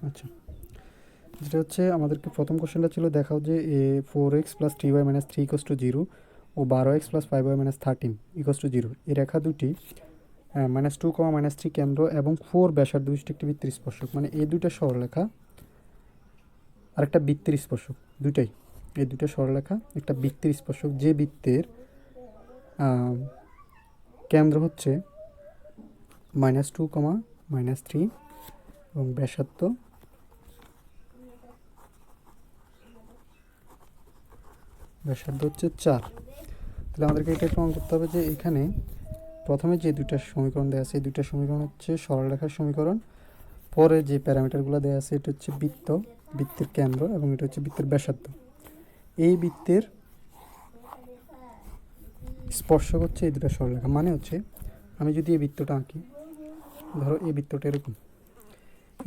আচ্ছা, যেটা হচ্ছে আমাদেরকে প্রথম কোশ্চেনটা ছিল দেখাও যে 4x plus 3y minus 3 equals to zero ও 12x plus 5y minus 13 equals to zero এই রেখা দুটি -2, -3 কেন্দ্র এবং 4 ব্যাসার্ধ বিশিষ্ট একটি বৃত্তের স্পর্শক, মানে এই দুইটা সরলরেখা আর একটা বৃত্তের স্পর্শক, দুইটাই এই দুইটা সরলরেখা একটা বৃত্তের স্পর্শক, যে বৃত্তের কেন্দ্র হচ্ছে -2, -3 এবং ব্যাসার্ধ হচ্ছে 4। তাহলে আমাদেরকে এটা প্রমাণ করতে হবে যে এখানে প্রথমে যে দুইটা সমীকরণ দেওয়া আছে এই দুইটা সমীকরণ হচ্ছে সরলরেখার সমীকরণ, পরে যে প্যারামিটারগুলো দেওয়া আছে এটা হচ্ছে বৃত্তের কেন্দ্র এবং এটা হচ্ছে বৃত্তের ব্যাসার্ধ। এই বৃত্তের স্পর্শক হচ্ছে এই দুটো সরলরেখা, মানে হচ্ছে আমি যদি এই বৃত্তটা আঁকি, ধরো এই বৃত্তটা এরকম,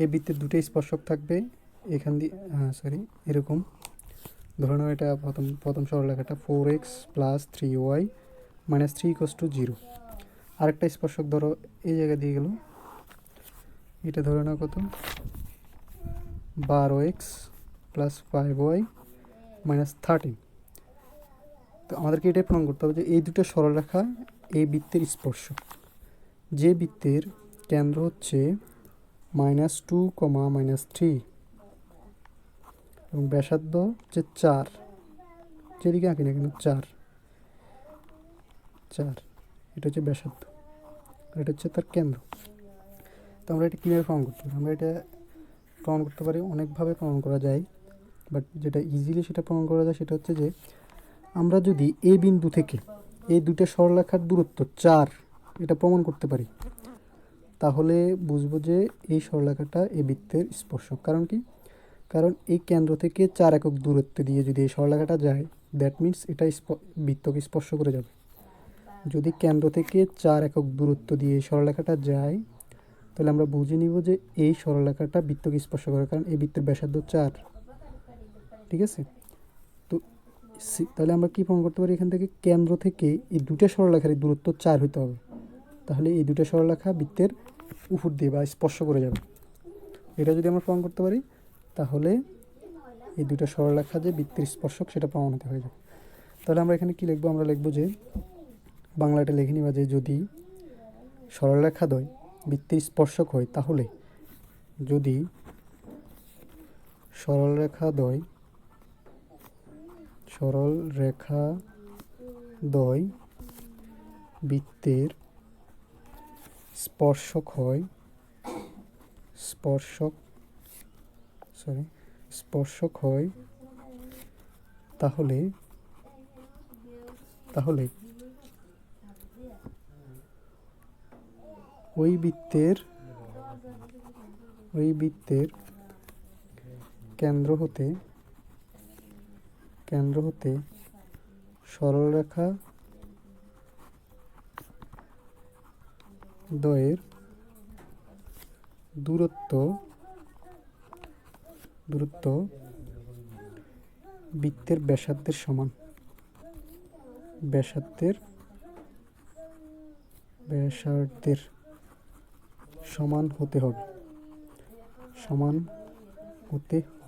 এই বৃত্তের দুটোই স্পর্শক থাকবে এখান দিয়ে, এরকম ধরে নাও এটা প্রথম সরলরেখাটা 4x plus 3y minus 3 equals to zero. আরেকটা স্পর্শক ধরো এই জায়গা দিয়ে গেল, এটা ধরে নাও কত 12x প্লাস 5y মাইনাস 13। তো আমাদেরকে এটাই প্রমাণ করতে হবে যে এই দুটো সরলরেখা এই বৃত্তের স্পর্শক, যে বৃত্তের কেন্দ্র হচ্ছে -2, -3 এবং ব্যাসার্ধ হচ্ছে 4, যেদিকে আঁকি না কেন 4, এটা হচ্ছে ব্যাসার্ধ আর এটা হচ্ছে তার কেন্দ্র। তো আমরা এটা কীভাবে প্রমাণ করতে পারি? আমরা এটা প্রমাণ করতে পারি অনেকভাবে প্রমাণ করা যায়, বাট যেটা ইজিলি সেটা প্রমাণ করা যায় সেটা হচ্ছে যে আমরা যদি এই বিন্দু থেকে এই দুটো সরলরেখার দূরত্ব 4 এটা প্রমাণ করতে পারি, তাহলে বুঝবো যে এই সরলরেখাটা এই বৃত্তের স্পর্শক। কারণ কি? কারণ এই কেন্দ্র থেকে 4 একক দূরত্ব দিয়ে যদি এই সরলরেখাটা যায়, দ্যাট মিন্স এটা বৃত্তকে স্পর্শ করে যাবে। যদি কেন্দ্র থেকে 4 একক দূরত্ব দিয়ে এই সরলরেখাটা যায়, তাহলে আমরা বুঝে নিব যে এই সরলরেখাটা বৃত্তকে স্পর্শ করে, কারণ এই বৃত্তের ব্যাসার্ধ 4। ঠিক আছে? তো তাহলে আমরা কী প্রমাণ করতে পারি? এখান থেকে কেন্দ্র থেকে এই দুটো সরলরেখার দূরত্ব 4 হতে হবে, তাহলে এই দুটো সরলরেখা বৃত্তের উপর দিয়ে বা স্পর্শ করে যাবে। এটা যদি আমরা প্রমাণ করতে পারি, তাহলে এই দুটো সরলরেখা যে বৃত্তের স্পর্শক সেটা প্রমাণিত হয়ে যাবে। তাহলে আমরা এখানে কি লিখবো? আমরা লিখবো যে বাংলাটা লিখে নিবা যে যদি সরলরেখাদ্বয় বৃত্তের স্পর্শক হয়, তাহলে যদি সরলরেখাদ্বয় বৃত্তের স্পর্শক হয়, তাহলে ওই বৃত্তের কেন্দ্র হতে সরলরেখা দ্বয়ের দূরত্ব বৃত্তের ব্যাসার্ধের সমান হতে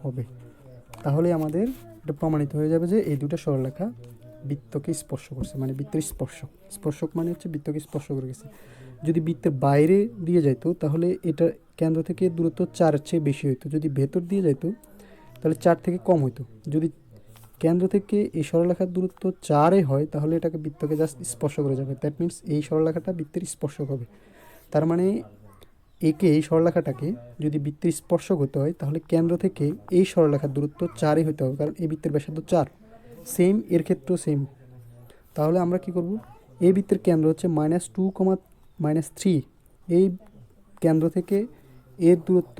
হবে। তাহলে আমাদের এটা প্রমাণিত হয়ে যাবে যে এই দুটো সরলরেখা বৃত্তকে স্পর্শ করছে, মানে বৃত্তের স্পর্শক মানে হচ্ছে বৃত্তকে স্পর্শ করে গেছে। যদি বৃত্তের বাইরে দিয়ে যাইতো তাহলে এটা কেন্দ্র থেকে দূরত্ব 4-এর চেয়ে বেশি হইতো, যদি ভেতর দিয়ে যাইতো তাহলে 4 থেকে কম হইতো। যদি কেন্দ্র থেকে এই সরলরেখার দূরত্ব 4 হয়, তাহলে এটাকে বৃত্তকে জাস্ট স্পর্শ করে যাবে, দ্যাট মিন্স এই সরলরেখাটা বৃত্তের স্পর্শক হবে। তার মানে এই সরলরেখাটাকে যদি বৃত্তের স্পর্শক হতে হয়, তাহলে কেন্দ্র থেকে এই সরলরেখার দূরত্ব 4 হতে হবে, কারণ এই বৃত্তের ব্যাসার্ধ 4। সেম এর ক্ষেত্রেও সেম। তাহলে আমরা কি করব? এই বৃত্তের কেন্দ্র হচ্ছে -2, -3, এই কেন্দ্র থেকে এর দূরত্ব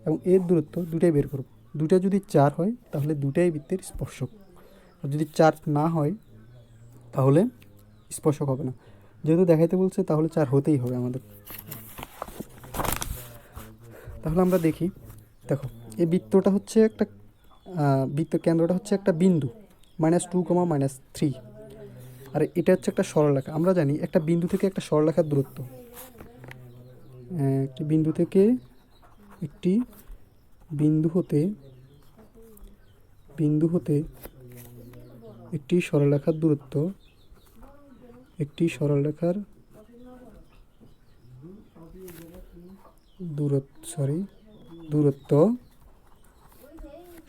এবং এর দূরত্ব দুটাই বের করব। দুটা যদি 4 হয় তাহলে দুটাই বৃত্তের স্পর্শক, আর যদি 4 না হয় তাহলে স্পর্শক হবে না। যেহেতু দেখাইতে বলছে তাহলে 4 হতেই হবে আমাদের। তাহলে আমরা দেখো এই বৃত্তটা হচ্ছে একটা কেন্দ্রটা হচ্ছে একটা বিন্দু -2, -3, আর এটা হচ্ছে একটা সরলরেখা। আমরা জানি একটা বিন্দু থেকে একটা সরলরেখার দূরত্ব, একটি বিন্দু থেকে একটি বিন্দু হতে একটি সরলরেখার দূরত্ব দূরত্ব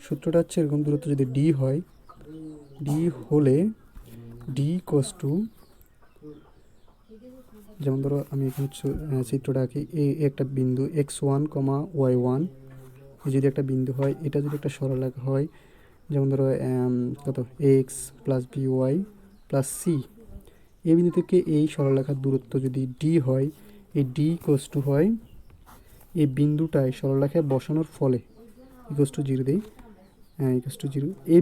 সূত্রটা হচ্ছে এরকম, দূরত্ব যদি ডি হয়, ডি হলে ডি ইকুয়ালস টু, যেমন ধরো আমি এখানে চিত্রটা আঁকি, একটা বিন্দু x1, y1 যদি একটা বিন্দু হয়, এটা যদি একটা সরলরেখা হয়, যেমন ধরো কত x plus B Y plus c, এই বিন্দু থেকে এই সরলরেখার দূরত্ব যদি ডি হয়, এই ডি ইকুয়ালস টু হয় এই বিন্দুটায় সরলরেখায় বসানোর ফলে ইকুয়ালস টু জিরো দিই, ইকুয়ালস টু জিরো, এই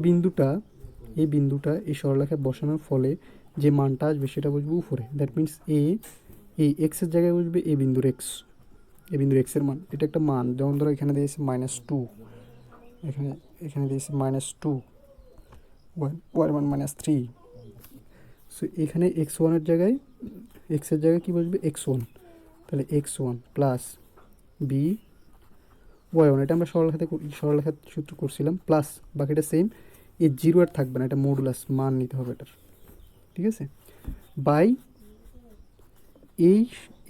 বিন্দুটা এই সরলরেখায় বসানোর ফলে যে মানটা আসবে সেটা বসবে উপরে। দ্যাট মিনস এই এক্সের জায়গায় বসবে এই বিন্দুর এক্সের মান। এটা একটা মান, যেমন ধরো এখানে দিয়েছে -2, এখানে দিয়েছে -2, ওয়ার মান -3। সো এখানে এক্সের জায়গায় কী বসবে, x1, তাহলে x1 প্লাস বি y1, এটা আমরা সরলরেখার সূত্র করছিলাম, প্লাস বাকিটা সেম, এই জিরো আর থাকবে না, এটা মডুলাস মান নিতে হবে এটার, ঠিক আছে, বাই এই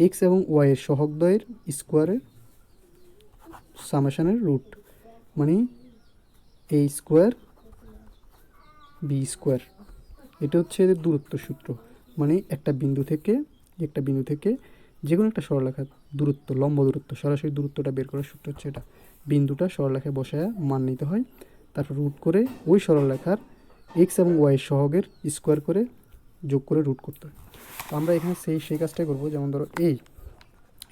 এক্স এবং ওয়াইয়ের সহগদ্বয়ের স্কোয়ারের সামেশনের রুট, মানে এ স্কোয়ার বি স্কোয়ার। এটা হচ্ছে এদের দূরত্ব সূত্র, মানে একটা বিন্দু থেকে যে কোনো একটা সরলরেখার দূরত্ব, লম্ব দূরত্ব, সরাসরি দূরত্বটা বের করার সূত্র হচ্ছে এটা। বিন্দুটা সরলরেখায় বসায় মান নিতে হয়, তারপর রুট করে ওই সরলরেখার এক্স এবং ওয়াইয়ের সহগের স্কোয়ার করে যোগ করে রুট করতে হয়। তো আমরা এখানে সেই কাজটাই করবো। যেমন ধরো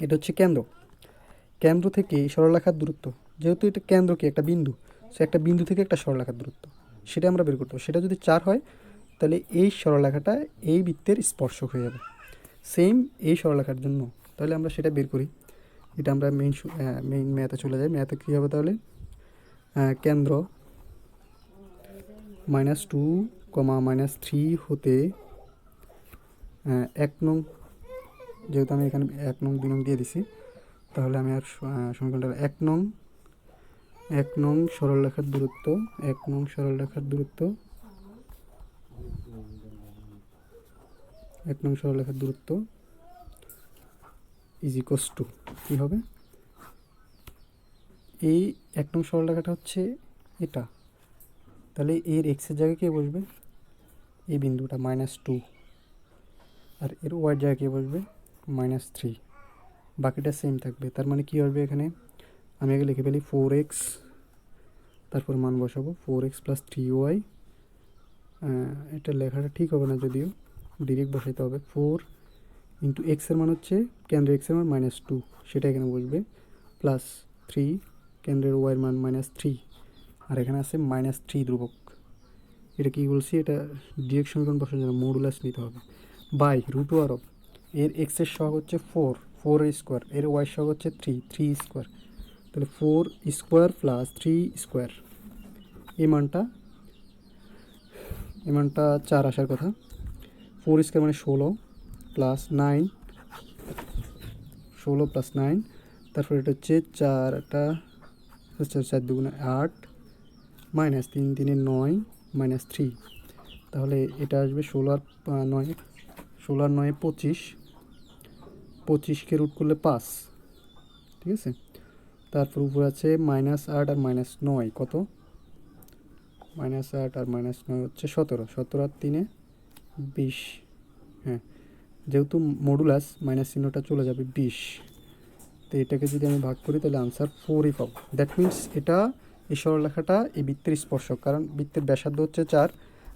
এটা হচ্ছে কেন্দ্র থেকে এই সরলরেখার দূরত্ব, যেহেতু এটা কেন্দ্র কি একটা বিন্দু, সে একটা বিন্দু থেকে একটা সরলরেখার দূরত্ব, সেটা আমরা বের করতে হবে। সেটা যদি 4 হয় তাহলে এই সরলরেখাটা এই বৃত্তের স্পর্শক হয়ে যাবে। সেম এই সরলরেখার জন্য তাহলে আমরা সেটা বের করি। এটা আমরা মেইন ম্যাথে চলে যাই। ম্যাথে কী হবে তাহলে, কেন্দ্র -2, -3 হতে 1 নং, যেহেতু আমি এখানে 1 নং 2 নং দিয়ে দিছি, তাহলে আমি আর সমীকরণটা 1 নং সরলরেখার দূরত্ব ইজ ইকুয়ালস টু কী হবে, এই 1 নং সরলরেখাটা হচ্ছে এটা, তাহলে এর এক্সের জায়গায় কে বসবে, এই বিন্দুটা -2, আর এর ওয়াইয়ের জায়গায় কে বসবে -3, বাকিটা সেম থাকবে। তার মানে কী হবে, এখানে আমি আগে লিখে ফেলি 4x, তারপর মান বসাবো 4x + 3y, এটা লেখাটা ঠিক হবে না, যদিও ডিরেক্ট বসাইতে হবে। 4 ইন্টু এক্সের মান হচ্ছে কেন্দ্রের এক্সের মান -2, সেটা এখানে বসবে, প্লাস 3 কেন্দ্রের ওয়াইয়ের মান -3, আর এখানে আছে -3 ধ্রুবক। এটা কী বলছি, এটা ডিরেক্ট সমীকরণ বসার জন্য মডুলাস নিতে হবে, বাই √2 এর এক্সের সহগ হচ্ছে 4 স্কোয়ার, এর ওয়াইয়ের সহগ হচ্ছে 3 স্কোয়ার, তাহলে 4 স্কোয়ার প্লাস 3 স্কোয়ার, এই মানটা 4 আসার কথা। 4 স্কোয়ার মানে 16 প্লাস 9, তারপর এটা হচ্ছে 4 দুগুণে 8, -3 3 9 -3, তাহলে এটা আসবে 16 আর 9 25, 25কে রুট করলে 5, ঠিক আছে। তারপর উপরে আছে -8 আর -9, কত, -8 আর -9 হচ্ছে 17, 17 আর 3 20, হ্যাঁ, যেহেতু মডুলাস মাইনাস চিহ্নটা চলে যাবে 20, তো এটাকে যদি আমি ভাগ করি তাহলে আনসার 4ই পাবো। দ্যাট মিনস এটা এই সরলরেখাটা এই বৃত্তের স্পর্শক, কারণ বৃত্তের ব্যাসার্ধ হচ্ছে 4।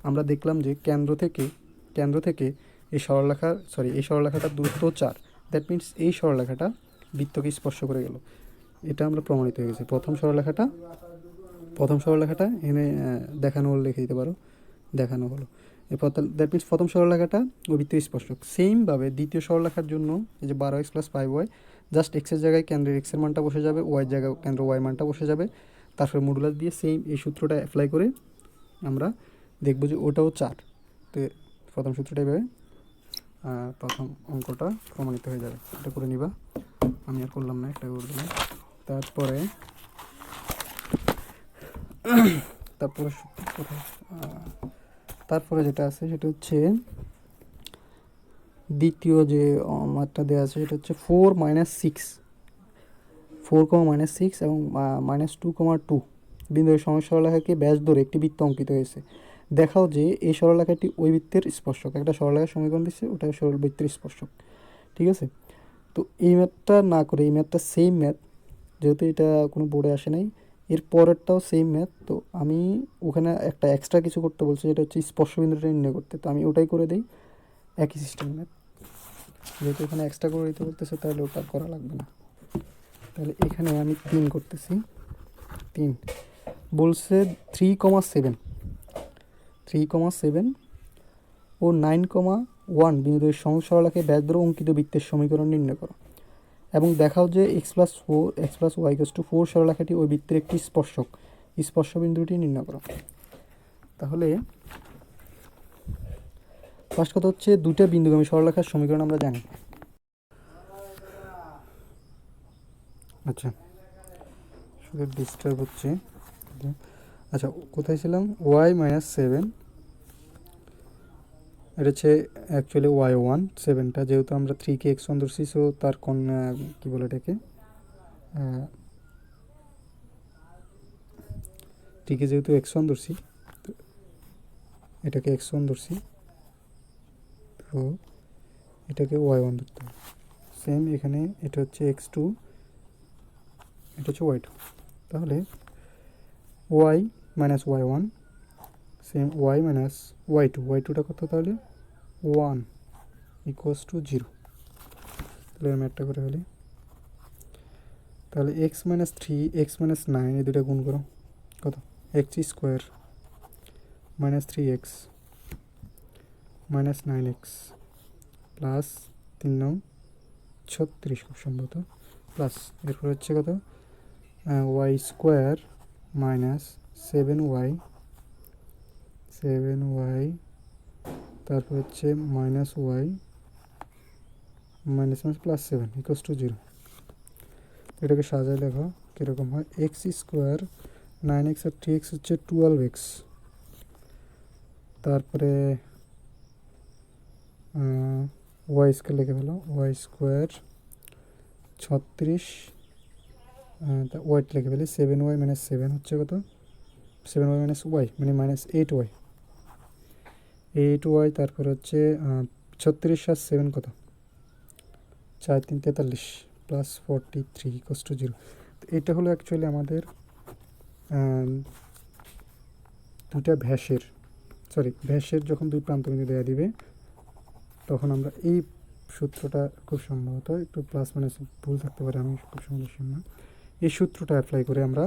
আমরা দেখলাম যে কেন্দ্র থেকে এই সরলরেখাটার দূরত্ব 4, দ্যাট মিনস এই সরলরেখাটা বৃত্তকে স্পর্শ করে গেল। এটা আমরা প্রমাণিত হয়ে গেছে। প্রথম সরলরেখাটা এখানে দেখানো হলো, লিখে দিতে পারো, দেখানো হলো। দ্যাট মিনস প্রথম সরলরেখাটা ও বৃত্তের স্পর্শক। সেমভাবে দ্বিতীয় সরলরেখার জন্য এই যে 12x + 5y, জাস্ট এক্সের জায়গায় কেন্দ্রের এক্সের মানটা বসে যাবে, ওয়াইয়ের জায়গায় কেন্দ্র ওয়াই মানটা বসে যাবে, তারপরে মডুলাস দিয়ে সেম এই সূত্রটা অ্যাপ্লাই করে আমরা দেখবো যে ওটাও 4। তো প্রথম সূত্রটা এভাবে প্রথম অঙ্কটা প্রমাণিত হয়ে যাবে। এটা করে নিবা, আমি আর করলাম না, একটা করে দিলাম। তারপরে তারপরে তারপরে যেটা আছে সেটা হচ্ছে দ্বিতীয় যে মাত্রা দেওয়া আছে সেটা হচ্ছে 4 - 6, 4, -6 এবং -2, 2 বিন্দুর সঙ্গে সরলরেখাকে ব্যাস ধরে একটি বৃত্ত অঙ্কিত হয়েছে। দেখাও যে এই সরলরেখাটি ওই বৃত্তের স্পর্শক। একটা সরলরেখার সমীকরণ দিচ্ছে, ওটা সরল বৃত্তের স্পর্শক। ঠিক আছে, তো এই ম্যাথটা না করে এই ম্যাথটা সেম ম্যাথ, যেহেতু এটা কোনো বোর্ডে আসে নাই, এর পরেরটাও সেম ম্যাথ। তো আমি ওখানে একটা এক্সট্রা কিছু করতে বলছি, যেটা হচ্ছে স্পর্শবিন্দুটা নির্ণয় করতে। তো আমি ওটাই করে দিই, একই সিস্টেম ম্যাথ। যেহেতু এখানে এক্সট্রা করে দিতে বলতেছে, তাহলে ওটা করা লাগবে না। তাহলে এখানে আমি 3 করতেছি। 3 বলছে 3,7 ও 9,1 বিন্দুদের সহজ সরলরেখাকে ব্যাস ধরে অঙ্কিত বৃত্তের সমীকরণ নির্ণয় করো এবং দেখাও যে x+y=4 সরলরেখাটি ওই বৃত্তের একটি স্পর্শক। স্পর্শবিন্দুটি নির্ণয় করো। তাহলে ফার্স্ট কথা হচ্ছে দুইটা বিন্দুগামী সরলরেখার সমীকরণ আমরা জানি। আচ্ছা, শুধু ডিস্টার্ব হচ্ছে। আচ্ছা, কোথায় ছিলাম? y-7, এটা হচ্ছে অ্যাকচুয়ালি y1, 7টা, যেহেতু আমরা 3কে x1 ধরছি, সো তার কী বলে এটাকে, 3কে যেহেতু x1 ধরছি, এটাকে x1 ধরছি, তো এটাকে y1 ধরতে হবে। সেম এখানে এটা হচ্ছে x2, এটা হচ্ছে y2। তাহলে y - y1 সেম y - y2টা কত? তাহলে 1 = 0। তাহলে আমি একটা করে ফেলি। তাহলে x - 3, x - 9 এই দুটো গুণ করো, কত? x² - 3x - 9x প্লাস 3 9 36 খুব সম্ভবত, প্লাস এরপর হচ্ছে কত? y² - 7y, তারপর হচ্ছে -y +7 = 0। এটাকে সাজায় লেখো কীরকম হয়। x², 9x আর 3x হচ্ছে 12x, তারপরে y² লিখে ফেলো, y² 36, ওয়াইট লিখে ফেলি 7y - 7 হচ্ছে কত? 7y - y মানে -8y, 8y, তারপর হচ্ছে 36 আর 7 কত? 4 3 43 প্লাস 43 = 0। তো এটা হলো অ্যাকচুয়ালি আমাদের দুটা ভ্যাসের যখন দুই প্রান্তবিন্দু দেওয়া দিবে, তখন আমরা এই সূত্রটা, খুব সম্ভবত একটু প্লাস মাইনাস ভুল থাকতে পারে, আমি খুব সম্ভবত না, এই সূত্রটা অ্যাপ্লাই করে আমরা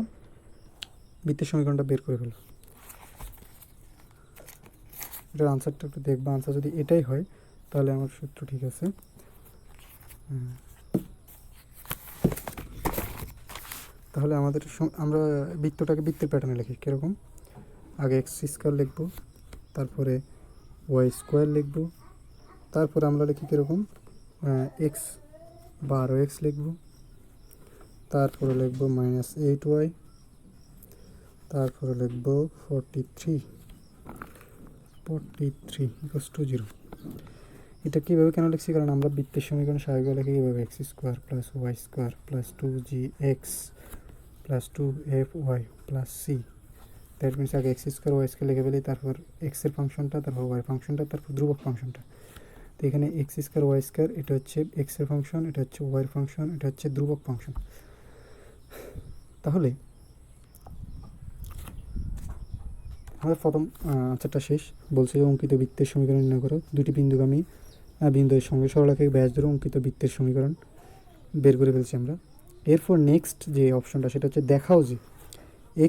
বৃত্তের সমীকরণটা বের করে ফেলব। এটার আনসারটা একটু দেখবা, আনসার যদি এটাই হয় তাহলে আমার সূত্র ঠিক আছে। তাহলে আমরা বৃত্তটাকে বৃত্তের প্যাটার্নে লিখি কীরকম? আগে x² লিখব, তারপরে y² লিখব, তারপরে আমরা লিখি কীরকম, x লিখব, তারপরে লিখব -8y, তারপরে লিখব 43 = 0। এটা কীভাবে কেন লিখছি? কারণ আমরা বৃত্তের সমীকরণ স্বাভাবিকভাবে লিখি কীভাবে, x² + y² + 2gx + 2fy + c। That means আগে x² y² লিখে ফেলি, তারপর এক্সের ফাংশনটা, তারপর ওয়াই ফাংশনটা, তারপর ধ্রুবক ফাংশনটা। তো এখানে x² y² এটা হচ্ছে এক্সের ফাংশন, এটা হচ্ছে ওয়াইয়ের ফাংশন, এটা হচ্ছে ধ্রুবক ফাংশন। তাহলে আমাদের প্রথম আনসারটা শেষ। বলছে অঙ্কিত বৃত্তের সমীকরণ নির্ণয় করো। দুটি বিন্দুগামী বিন্দুর সঙ্গে সরলরেখাকে ব্যাস ধরে অঙ্কিত বৃত্তের সমীকরণ বের করে ফেলছি আমরা। এরপর নেক্সট যে অপশনটা, সেটা হচ্ছে দেখাও যে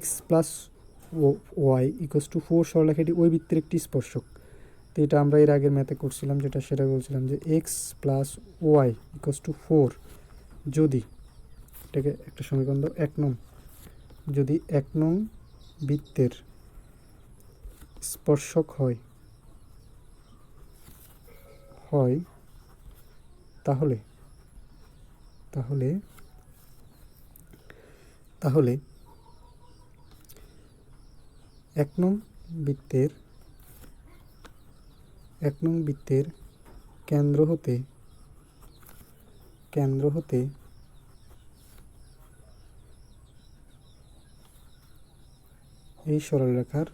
x + y = 4 সরলরেখাটি ওই বৃত্তের একটি স্পর্শক। তো এটা আমরা এর আগের ম্যাথে করছিলাম, সেটা বলছিলাম যে x + y = 4 যদি, এটাকে একটা সমীকরণ দাও, 1 নং, যদি 1 নং বৃত্তের স্পর্শক হয় তাহলে তাহলে তাহলে এক নং বৃত্তের কেন্দ্র হতে এই সরলরেখার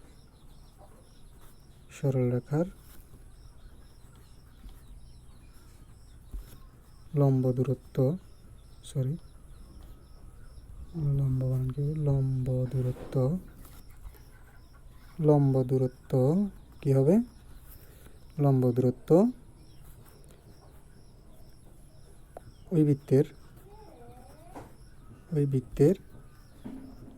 লম্ব দূরত্ব কি হবে? লম্ব দূরত্ব ওই বৃত্তের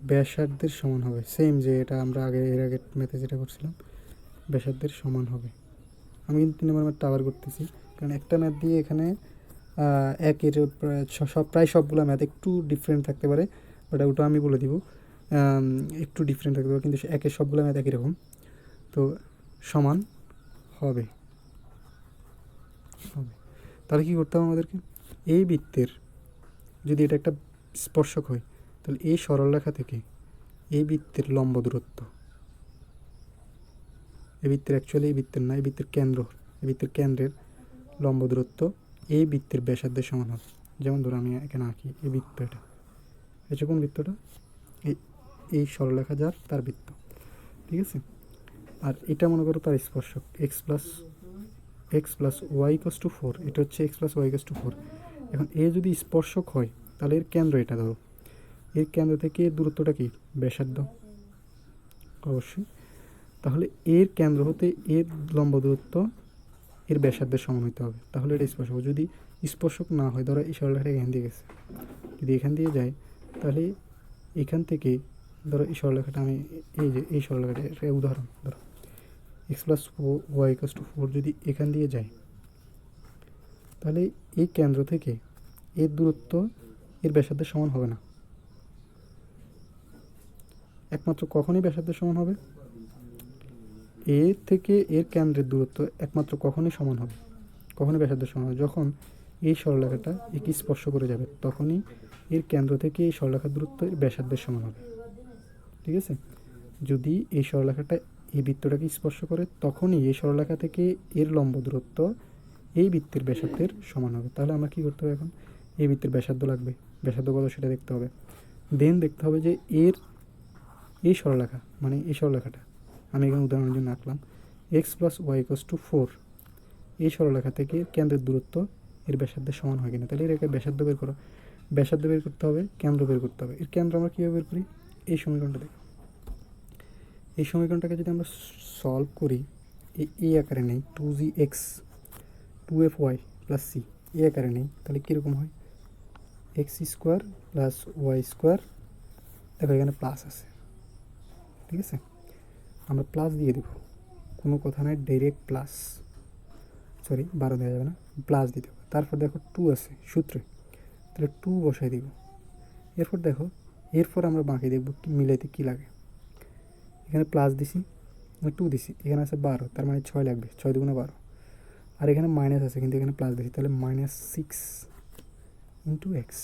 ব্যাসার্ধের সমান হবে। সেম যে এটা আমরা এর আগে ম্যাথে যেটা করছিলাম, ব্যাসার্ধের সমান হবে। আমি কিন্তু 3 নম্বর ম্যাথটা আবার করতেছি, কারণ একটা ম্যাথ দিয়ে এখানে একের প্রায় সবগুলো ম্যাথ একটু ডিফারেন্ট থাকতে পারে, বাট ওটা আমি বলে দিব। একটু ডিফারেন্ট থাকতে পারে, কিন্তু একের সবগুলো ম্যাথ একই রকম, তো সমান হবে। তাহলে কী করতে হবে আমাদেরকে? এই বৃত্তের যদি এটা একটা স্পর্শক হয়, তাহলে এই সরলরেখা থেকে এই বৃত্তের লম্ব দূরত্ব, এই বৃত্তের কেন্দ্রের লম্ব দূরত্ব এই বৃত্তের ব্যাসার্ধের সমান হবে। যেমন ধরো আমি এখানে আঁকি এই বৃত্ত, এটা কোন বৃত্তটা? এই সরলরেখা যার তার বৃত্ত, ঠিক আছে। আর এটা মনে করো তার স্পর্শক x plus y equals to 4, এটা হচ্ছে x plus y equals to 4। এখন এ যদি স্পর্শক হয়, তাহলে এর কেন্দ্র এটা ধরো, এর কেন্দ্র থেকে এর দূরত্বটা কি? ব্যাসার্ধ অবশ্যই। তাহলে এর কেন্দ্র হতে এর লম্ব দূরত্ব এর ব্যাসার্ধের সমান হতে হবে, তাহলে এটা স্পর্শক। যদি স্পর্শক না হয়, ধরো এই সরলরেখাটা এখান দিয়ে গেছে, যদি এখান দিয়ে যায়, তাহলে এখান থেকে ধরো এই সরলরেখাটা আমি এই সরলরেখাটা উদাহরণ ধরো x plus y equals to 4 যদি এখান দিয়ে যায়, তাহলে এই কেন্দ্র থেকে এর দূরত্ব এর ব্যাসার্ধের সমান হবে না। একমাত্র কখনই ব্যাসার্ধের সমান হবে? এর থেকে এর কেন্দ্রের দূরত্ব একমাত্র কখনই সমান হবে, কখনই ব্যাসার্ধের সমান হবে, যখন এই সরলরেখাটা একে স্পর্শ করে যাবে, তখনই এর কেন্দ্র থেকে এই সরলরেখার দূরত্ব এর ব্যাসার্ধের সমান হবে, ঠিক আছে। যদি এই সরলরেখাটা এই বৃত্তটাকে স্পর্শ করে, তখনই এই সরলরেখা থেকে এর লম্ব দূরত্ব এই বৃত্তের ব্যাসার্ধের সমান হবে। তাহলে আমরা কী করতে হবে? এখন এই বৃত্তের ব্যাসার্ধ লাগবে, ব্যাসার্ধ কত সেটা দেখতে হবে। দেন দেখতে হবে যে এই সরলরেখা, মানে এই সরলরেখাটা আমি এখানে উদাহরণের জন্য আঁকলাম x plus y equals to 4, এই সরলরেখা থেকে কেন্দ্রের দূরত্ব এর ব্যাসার্ধের সমান হয় কিনা। তাহলে এর একটা ব্যাসার্ধ বের করো, ব্যাসার্ধ বের করতে হবে, কেন্দ্র বের করতে হবে। এর কেন্দ্র আমরা কীভাবে বের করি? এই সমীকরণটা দেখো, এই সমীকরণটাকে যদি আমরা সলভ করি, এই আকারে নেই 2gx 2fy প্লাস c, এই আকারে নেই, তাহলে কীরকম হয়? x square plus Y square, দেখো এখানে প্লাস আছে, ঠিক আছে, আমরা প্লাস দিয়ে দেব, কোনো কথা নয়, ডাইরেক্ট প্লাস, 12 দেওয়া যাবে না, প্লাস দিতে হবে। তারপর দেখো 2 আছে সূত্রে, তাহলে 2 বসাই দিব। এরপর আমরা বাকি দেখব মিলাইতে কী লাগে। এখানে প্লাস দিছি, 2 দিছি, এখানে আছে 12, তার মানে 6 লাগবে, 6 দুগুণে 12। আর এখানে মাইনাস আছে, কিন্তু এখানে প্লাস দিছি, তাহলে -6 ইন্টু এক্স।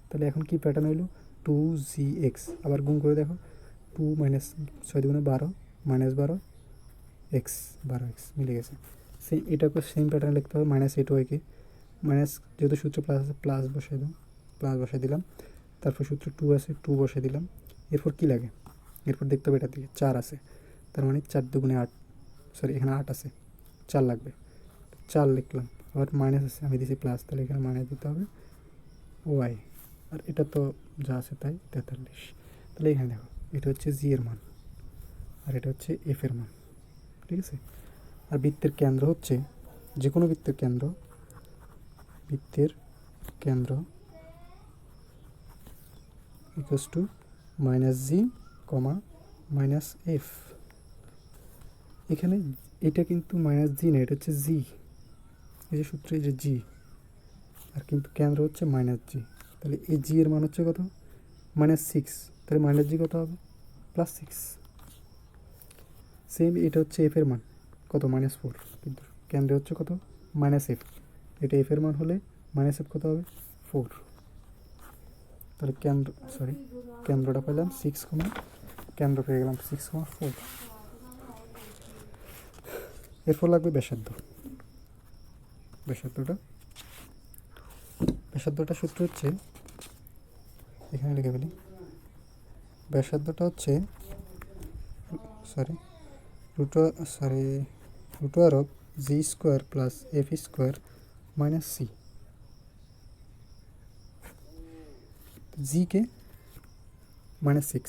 তাহলে এখন কি প্যাটার্ন হইলো? 2gx। আবার গুণ করে দেখো, 2 মাইনাস 6 দুগুণে 12 -12 এক্স, 12x মিলে গেছে। এটাকে সেম প্যাটার্ন লিখতে হবে, -8y, মাইনাস যেহেতু সূত্র প্লাস আছে প্লাস বসাই দিলাম। তারপর সূত্র 2 আছে, 2 বসাই দিলাম। এরপর কি লাগে? এরপর দেখতে হবে এটার দিকে 4 আছে, তার মানে 4 দুগুণে 8, এখানে 8 আছে, 4 লাগবে, 4 লিখলাম। আবার মাইনাস আছে, আমি দিয়েছি প্লাস, তাহলে এখানে মাইনাস দিতে হবে ওয়াই। আর এটা তো যা আছে তাই 43। তাহলে এখানে দেখো, এটা হচ্ছে জি এর মান আর এটা হচ্ছে এফ এর মান, ঠিক আছে। আর বৃত্তের কেন্দ্র হচ্ছে, যে কোনো বৃত্তের কেন্দ্র ইকুয়ালস টু -g, -f। এখানে এটা কিন্তু -g না, এটা হচ্ছে জি, এই যে সূত্রে যে জি, আর কিন্তু কেন্দ্র হচ্ছে -g। তাহলে এই জি এর মান হচ্ছে কত? -6, তাহলে -g কত হবে? +6। সেম এটা হচ্ছে এফ এর মান কত? -4, কিন্তু কেন্দ্রে হচ্ছে কত? -f। এটা এফ এর মান হলে -f কত হবে? 4। তাহলে কেন্দ্রটা পেলাম 6, কেন্দ্র পেয়ে গেলাম 6,4। এরপর লাগবে ব্যাসার্ধ। ব্যাসার্ধটা সূত্র হচ্ছে, এখানে লিখে ফেলি, ব্যাসার্ধটা হচ্ছে root over of g square plus F square minus c. জিকে -6,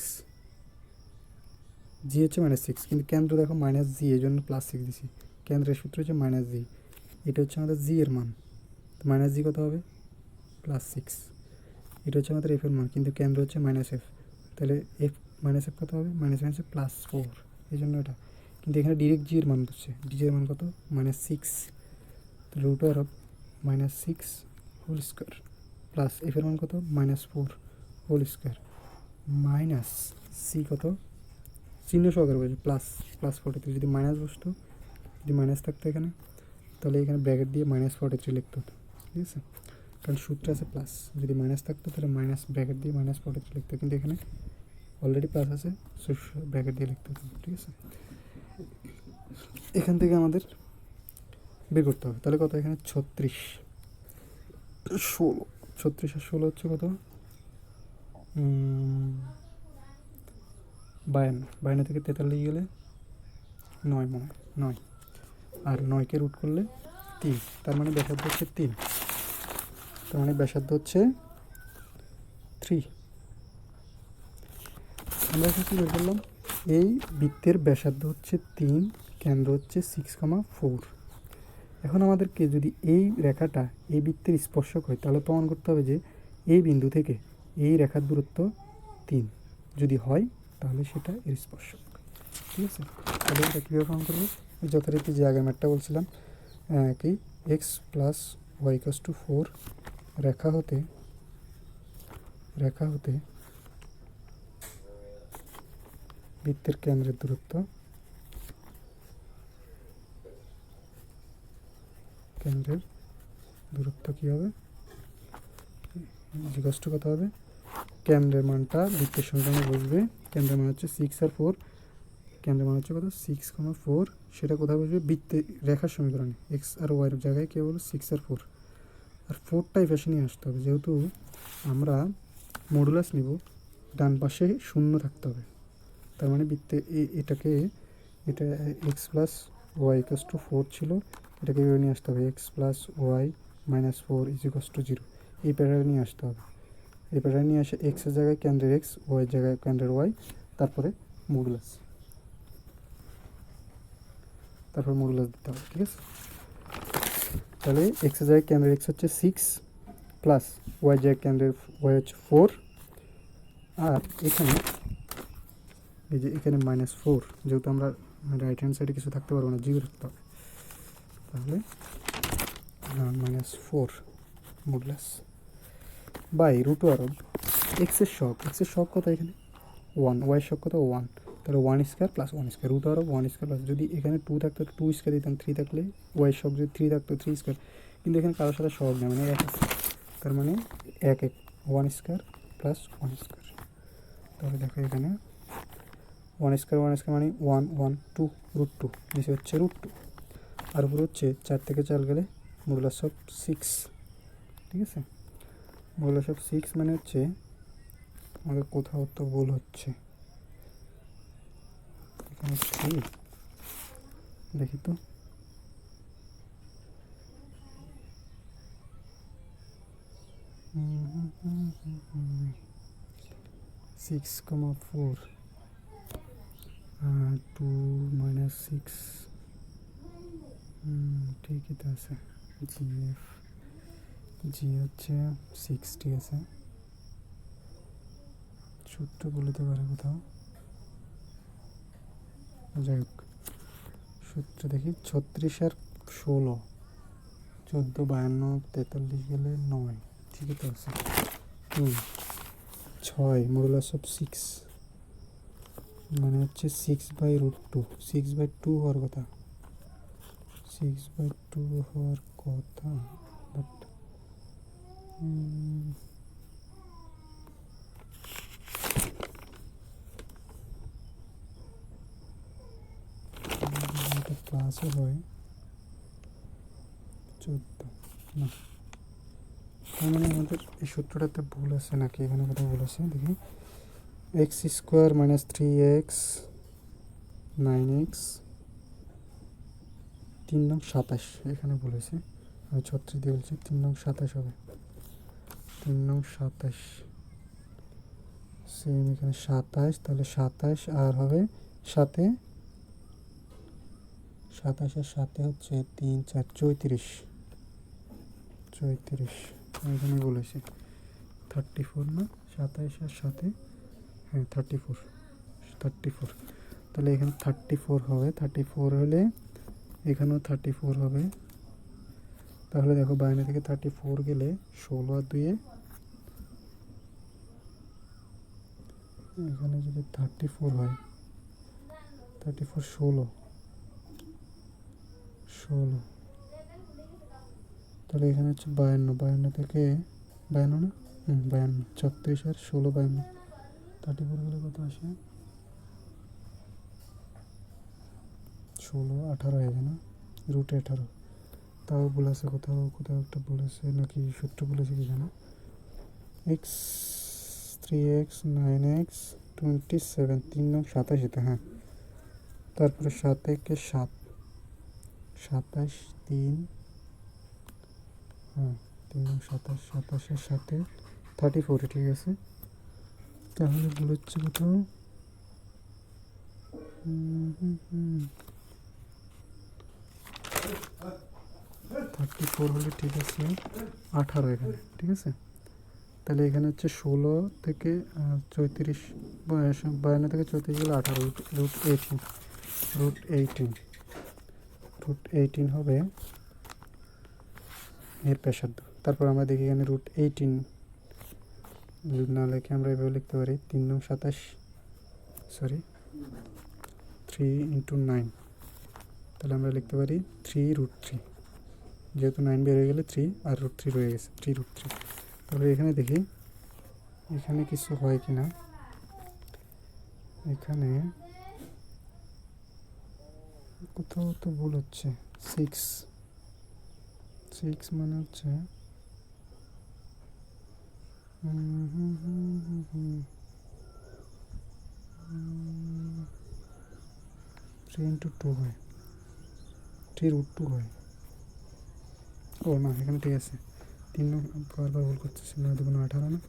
জি হচ্ছে -6, কিন্তু কেন্দ্র দেখো -জি, এই জন্য +6 দিছি। কেন্দ্রের সূত্র হচ্ছে -জি, এটা হচ্ছে আমাদের জি এর মান, তো -জি কত হবে +6। এটা হচ্ছে আমাদের এফ এর মান, কিন্তু কেন্দ্র হচ্ছে -f, তাহলে এফ -f কত হবে, -4, এই জন্য এটা। কিন্তু এখানে ডিরেক্ট জি এর মান হচ্ছে, ডি এর মান কত -6, root over of -6 whole square plus f এর মান কত -4 হোল স্কোয়ার মাইনাস সি কত, চিহ্ন সহকারে বলছে +43। যদি মাইনাস বসতো, যদি মাইনাস থাকতো এখানে, তাহলে এখানে ব্র্যাকেট দিয়ে -43 লিখতে হতো, ঠিক আছে, কারণ সূত্র আছে প্লাস। যদি মাইনাস থাকতো তাহলে মাইনাস ব্র্যাকেট দিয়ে -43 লিখতো, কিন্তু এখানে অলরেডি প্লাস আছে, ব্র্যাকেট দিয়ে লিখতে হতো, ঠিক আছে। এখান থেকে আমাদের বের করতে হবে, তাহলে কত এখানে 36, 16, 36 আর 16 হচ্ছে কত 52, 52 থেকে 43 গেলে 9, মনে হয় 9, আর 9কে রুট করলে 3, তার মানে ব্যাসার্ধ হচ্ছে 3, তার মানে ব্যাসার্ধ হচ্ছে 3। আমরা এখানে কী বের করলাম, এই বৃত্তের ব্যাসার্ধ হচ্ছে 3, কেন্দ্র হচ্ছে 6,4। এখন আমাদেরকে যদি এই রেখাটা এই বৃত্তের স্পর্শক হয়, তাহলে প্রমাণ করতে হবে যে এই বিন্দু থেকে এই রেখার দূরত্ব 3, যদি হয় তাহলে সেটা এর স্পর্শক, ঠিক আছে। তাহলে এটা কীভাবে প্রমাণ করবো, যথারীতি যে আগের ম্যাটটা বলছিলাম, কি x + y = 4 রেখা হতে বৃত্তের কেন্দ্রের দূরত্ব কী হবে, জিজ্ঞাসা কত হবে, কেন্দ্রের মানটা বৃত্তের সঙ্গে বসবে, কেন্দ্রের মান হচ্ছে 6 আর 4, কেন্দ্রের মান হচ্ছে কত 6,4, সেটা কোথায় বসবে, বৃত্তে রেখার সমীকরণে এক্স আর ওয়াইয়ের জায়গায় কেবল 6 আর 4, আর 4টাই পাশে নিয়ে আসতে হবে, যেহেতু আমরা মডুলাস নিব, ডান পাশে 0 থাকতে হবে, তার মানে বৃত্তে এটা x + y = 4 ছিল, এটাকে এভাবে নিয়ে আসতে হবে, x + y - 4 = 0, এই প্যাটার্নে নিয়ে আসতে হবে। এই প্যাটার্নে নিয়ে আসে এক্সের জায়গায় কেন্দ্রের এক্স, ওয়াইয়ের জায়গায় কেন্দ্রের ওয়াই, তারপরে মডুলাস দিতে হবে, ঠিক আছে। তাহলে এক্সের জায়গায় কেন্দ্রের এক্স হচ্ছে 6 প্লাস ওয়াই জায়গায় কেন্দ্রের ওয়াই হচ্ছে 4, আর এখানে এই যে এখানে -4, যেহেতু আমরা রাইট হ্যান্ড সাইডে কিছু থাকতে পারবো না, 0 রাখতে হবে, তাহলে -4 modulus by root over of এক্সের শক কত, এখানে 1, ওয়াই শক কত 1, তাহলে 1² + 1², রুট ওভার অফ 1² প্লাস, যদি এখানে 2 থাকতো 2² দিতাম, 3 থাকলে ওয়াই শক, যদি 3 থাকতো 3², কিন্তু এখানে কারোর সাথে শক নেই, মানে 1 আছে, তার মানে 1 1² + 1², তাহলে দেখো এখানে 1² মানে 1 1 2, √2, নিচে হচ্ছে √2, আর উপরে হচ্ছে 4 থেকে 4 গেলে মডুলাস অফ 6, ঠিক আছে। মডুলাস অফ 6 মানে হচ্ছে আমাদের কোথাও তো ভুল হচ্ছে, এখানে দেখি তো, (6,4) 2 - 6, ঠিকই তো আছে, জি হচ্ছে 6, ঠিক আছে। সূত্র বলতে পারে কোথাও, যাই হোক সূত্র দেখি, 36 আর 16, 14 52 43 গেলে 9, ঠিকই তো আছে। 6 মডুলাস অফ 6 মানে হচ্ছে 6/√2, 6/2 হওয়ার কথা, 6/2 হওয়ার কথা, বাট প্লাসও হয় 14 না, তার মানে আমাদের এই সূত্রটাতে ভুল আছে নাকি, এখানে কোথাও ভুল আছে দেখি। X square minus 3x 9x 3 নং 27, এখানে ভুল হয়েছে, আমি 36 দিয়ে বলছি, 3 নং 27 হবে, 3 নং 27 সেম এখানে 27, তাহলে 27 আর হবে সাথে 27 এর সাথে হচ্ছে 3 4 34, এখানে বলেছি 34 না, 27 এর সাথে হ্যাঁ 34, তাহলে এখানে 34 হবে, 34 হলে এখানেও 34 হবে। তাহলে দেখো বাইরে থেকে 34 গেলে 16 আর 2 এখানে যদি 34 হয়, 34 16, তাহলে এখানে হচ্ছে 52 থেকে 52 না 52, 36 আর 16 52, 34 গেলে কত আসে, 16 18 হয়ে যায় না, √18, তাও বলেছে কোথাও একটা বলেছে নাকি, সূত্র বলেছে কি জানো, এক্স 3x 9x 27, 3 নং 27, হ্যাঁ, তারপরে 7 একে 7, 27 3, হ্যাঁ 3 নং 27, 27 এর সাথে 34, ঠিক আছে, তাহলে ভুল হচ্ছে কোথাও, 34 হলে ঠিক আছে, 18 এখানে, ঠিক আছে, তাহলে এখানে হচ্ছে 16 থেকে 34, 52 থেকে 34 গেলে 18, √18 হবে এর ব্যাসার্ধ। তারপর আমরা দেখি এখানে √18 যদি না লিখে আমরা এভাবে লিখতে পারি, 3 নং 27 সরি 3 × 9, তাহলে আমরা লিখতে পারি 3√3, যেহেতু 9 বের হয়ে গেলে 3 আর √3 রয়ে গেছে, 3√3। তারপরে এখানে দেখি এখানে কিছু হয় কি না, এখানে কোথাও তো ভুল হচ্ছে, 6 মানে হচ্ছে 3 × 2 হয়, 3√2 হয়, ও না এখানে ঠিক আছে, 3 বারবার ভুল করতেছি, 9 × 2 = 18 না,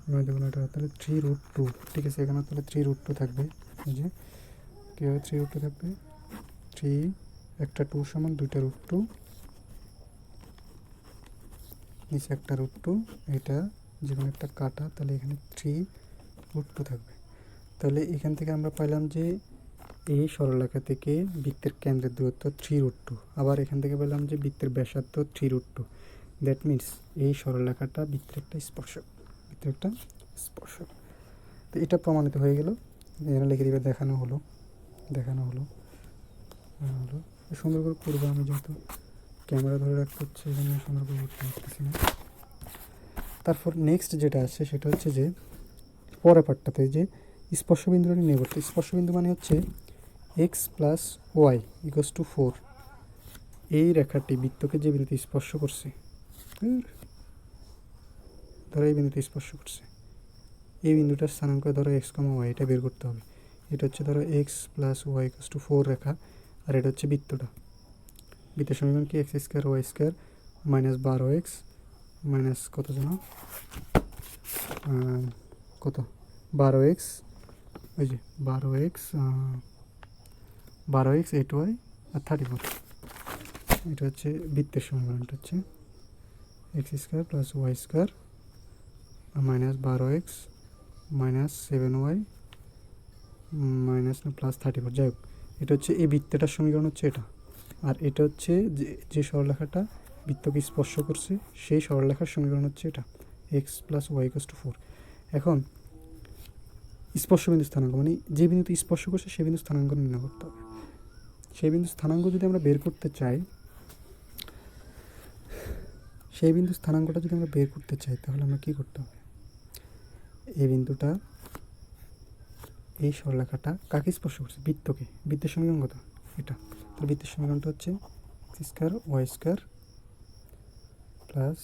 9 × 2 = 18, তাহলে 3√2, ঠিক আছে, এখানে তাহলে 3√2 থাকবে, এই যে কীভাবে 3√2 থাকবে, 3 একটা 2 সমান 2টা √2, নিচে একটা √2, এটা যেকোনো একটা কাটা, তাহলে এখানে 3√2 থাকবে। তাহলে এখান থেকে আমরা পাইলাম যে এই সরলরেখা থেকে বৃত্তের কেন্দ্রের দূরত্ব 3√2, আবার এখান থেকে পেলাম যে বৃত্তের ব্যাসার্ধ 3√2, দ্যাট মিনস এই সরলরেখাটা বৃত্তের একটা স্পর্শক, তো এটা প্রমাণিত হয়ে গেল, এখানে লিখে দিবে দেখানো হলো, সুন্দর করে করবো, আমি যেহেতু ক্যামেরা ধরে রাখতে হচ্ছে এখানে সুন্দর করে করতে পারতেছি না। তারপর নেক্সট যেটা আছে সেটা হচ্ছে যে পরের পার্টটাতে যে স্পর্শবিন্দুটা নিয়ে করতে, স্পর্শবিন্দু মানে হচ্ছে x + y = 4, এই রেখাটি বৃত্তকে যে বিন্দুতে স্পর্শ করছে, ধরো এই বিন্দুতে স্পর্শ করছে, এই বিন্দুটার স্থানাঙ্ক ধরো x, y, এটা বের করতে হবে, এটা হচ্ছে ধরো x + y = 4 রেখা, আর এটা হচ্ছে বৃত্তটা, বৃত্তের সমীকরণ কি, x² y² - 12x মাইনাস কত জানো, কত 12x, ওই যে 12x 8y আর 34, এটা হচ্ছে বৃত্তের সমীকরণটা হচ্ছে x² + y² - 12x - 7y +34, যাই হোক, এটা হচ্ছে এই বৃত্তটার সমীকরণ হচ্ছে এটা, আর এটা হচ্ছে যে সরলরেখাটা বৃত্তকে স্পর্শ করছে সেই সরলরেখার সমীকরণ হচ্ছে এটা, x + y = 4। এখন স্পর্শবিন্দু স্থানাঙ্ক মানে যে বিন্দুতে স্পর্শ করছে সেই বিন্দু স্থানাঙ্ক নির্ণয় করতে হবে, সেই বিন্দু স্থানাঙ্ক যদি আমরা বের করতে চাই, তাহলে আমরা কী করতে হবে, এই বিন্দুটা এই সরলরেখাটা কাকে স্পর্শ করছে, বৃত্তকে, বৃত্তের সমীকরণ কত এটা। তাহলে বৃত্তের সমীকরণটা হচ্ছে x square y square plus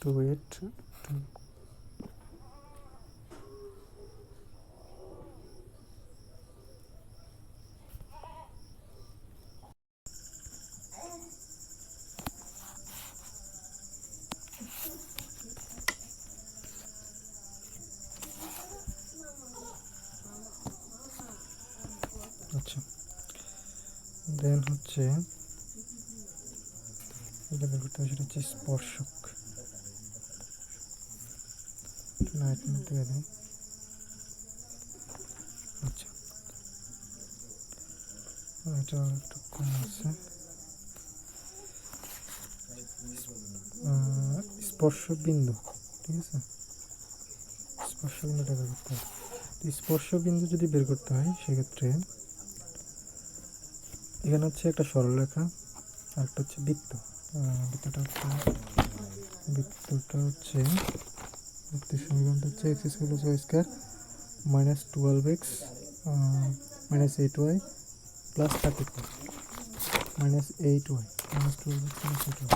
2 8 আচ্ছা, দেন হচ্ছে এটা বের করতে হবে, সেটা হচ্ছে স্পর্শক। লাইটের মধ্যে দেয়। আচ্ছা, এটা একটু কম আছে। স্পর্শ বিন্দু, ঠিক আছে, স্পর্শ বিন্দুটা বের করতে হবে। স্পর্শ বিন্দু যদি বের করতে হয় সেক্ষেত্রে এখানে হচ্ছে একটা সরলরেখা আর একটা হচ্ছে বৃত্ত। বৃত্তটা হচ্ছে বৃত্তের সমীকরণটা হচ্ছে x square plus Y square minus 12x minus 8y plus 34 minus 8y minus 12x minus 8y।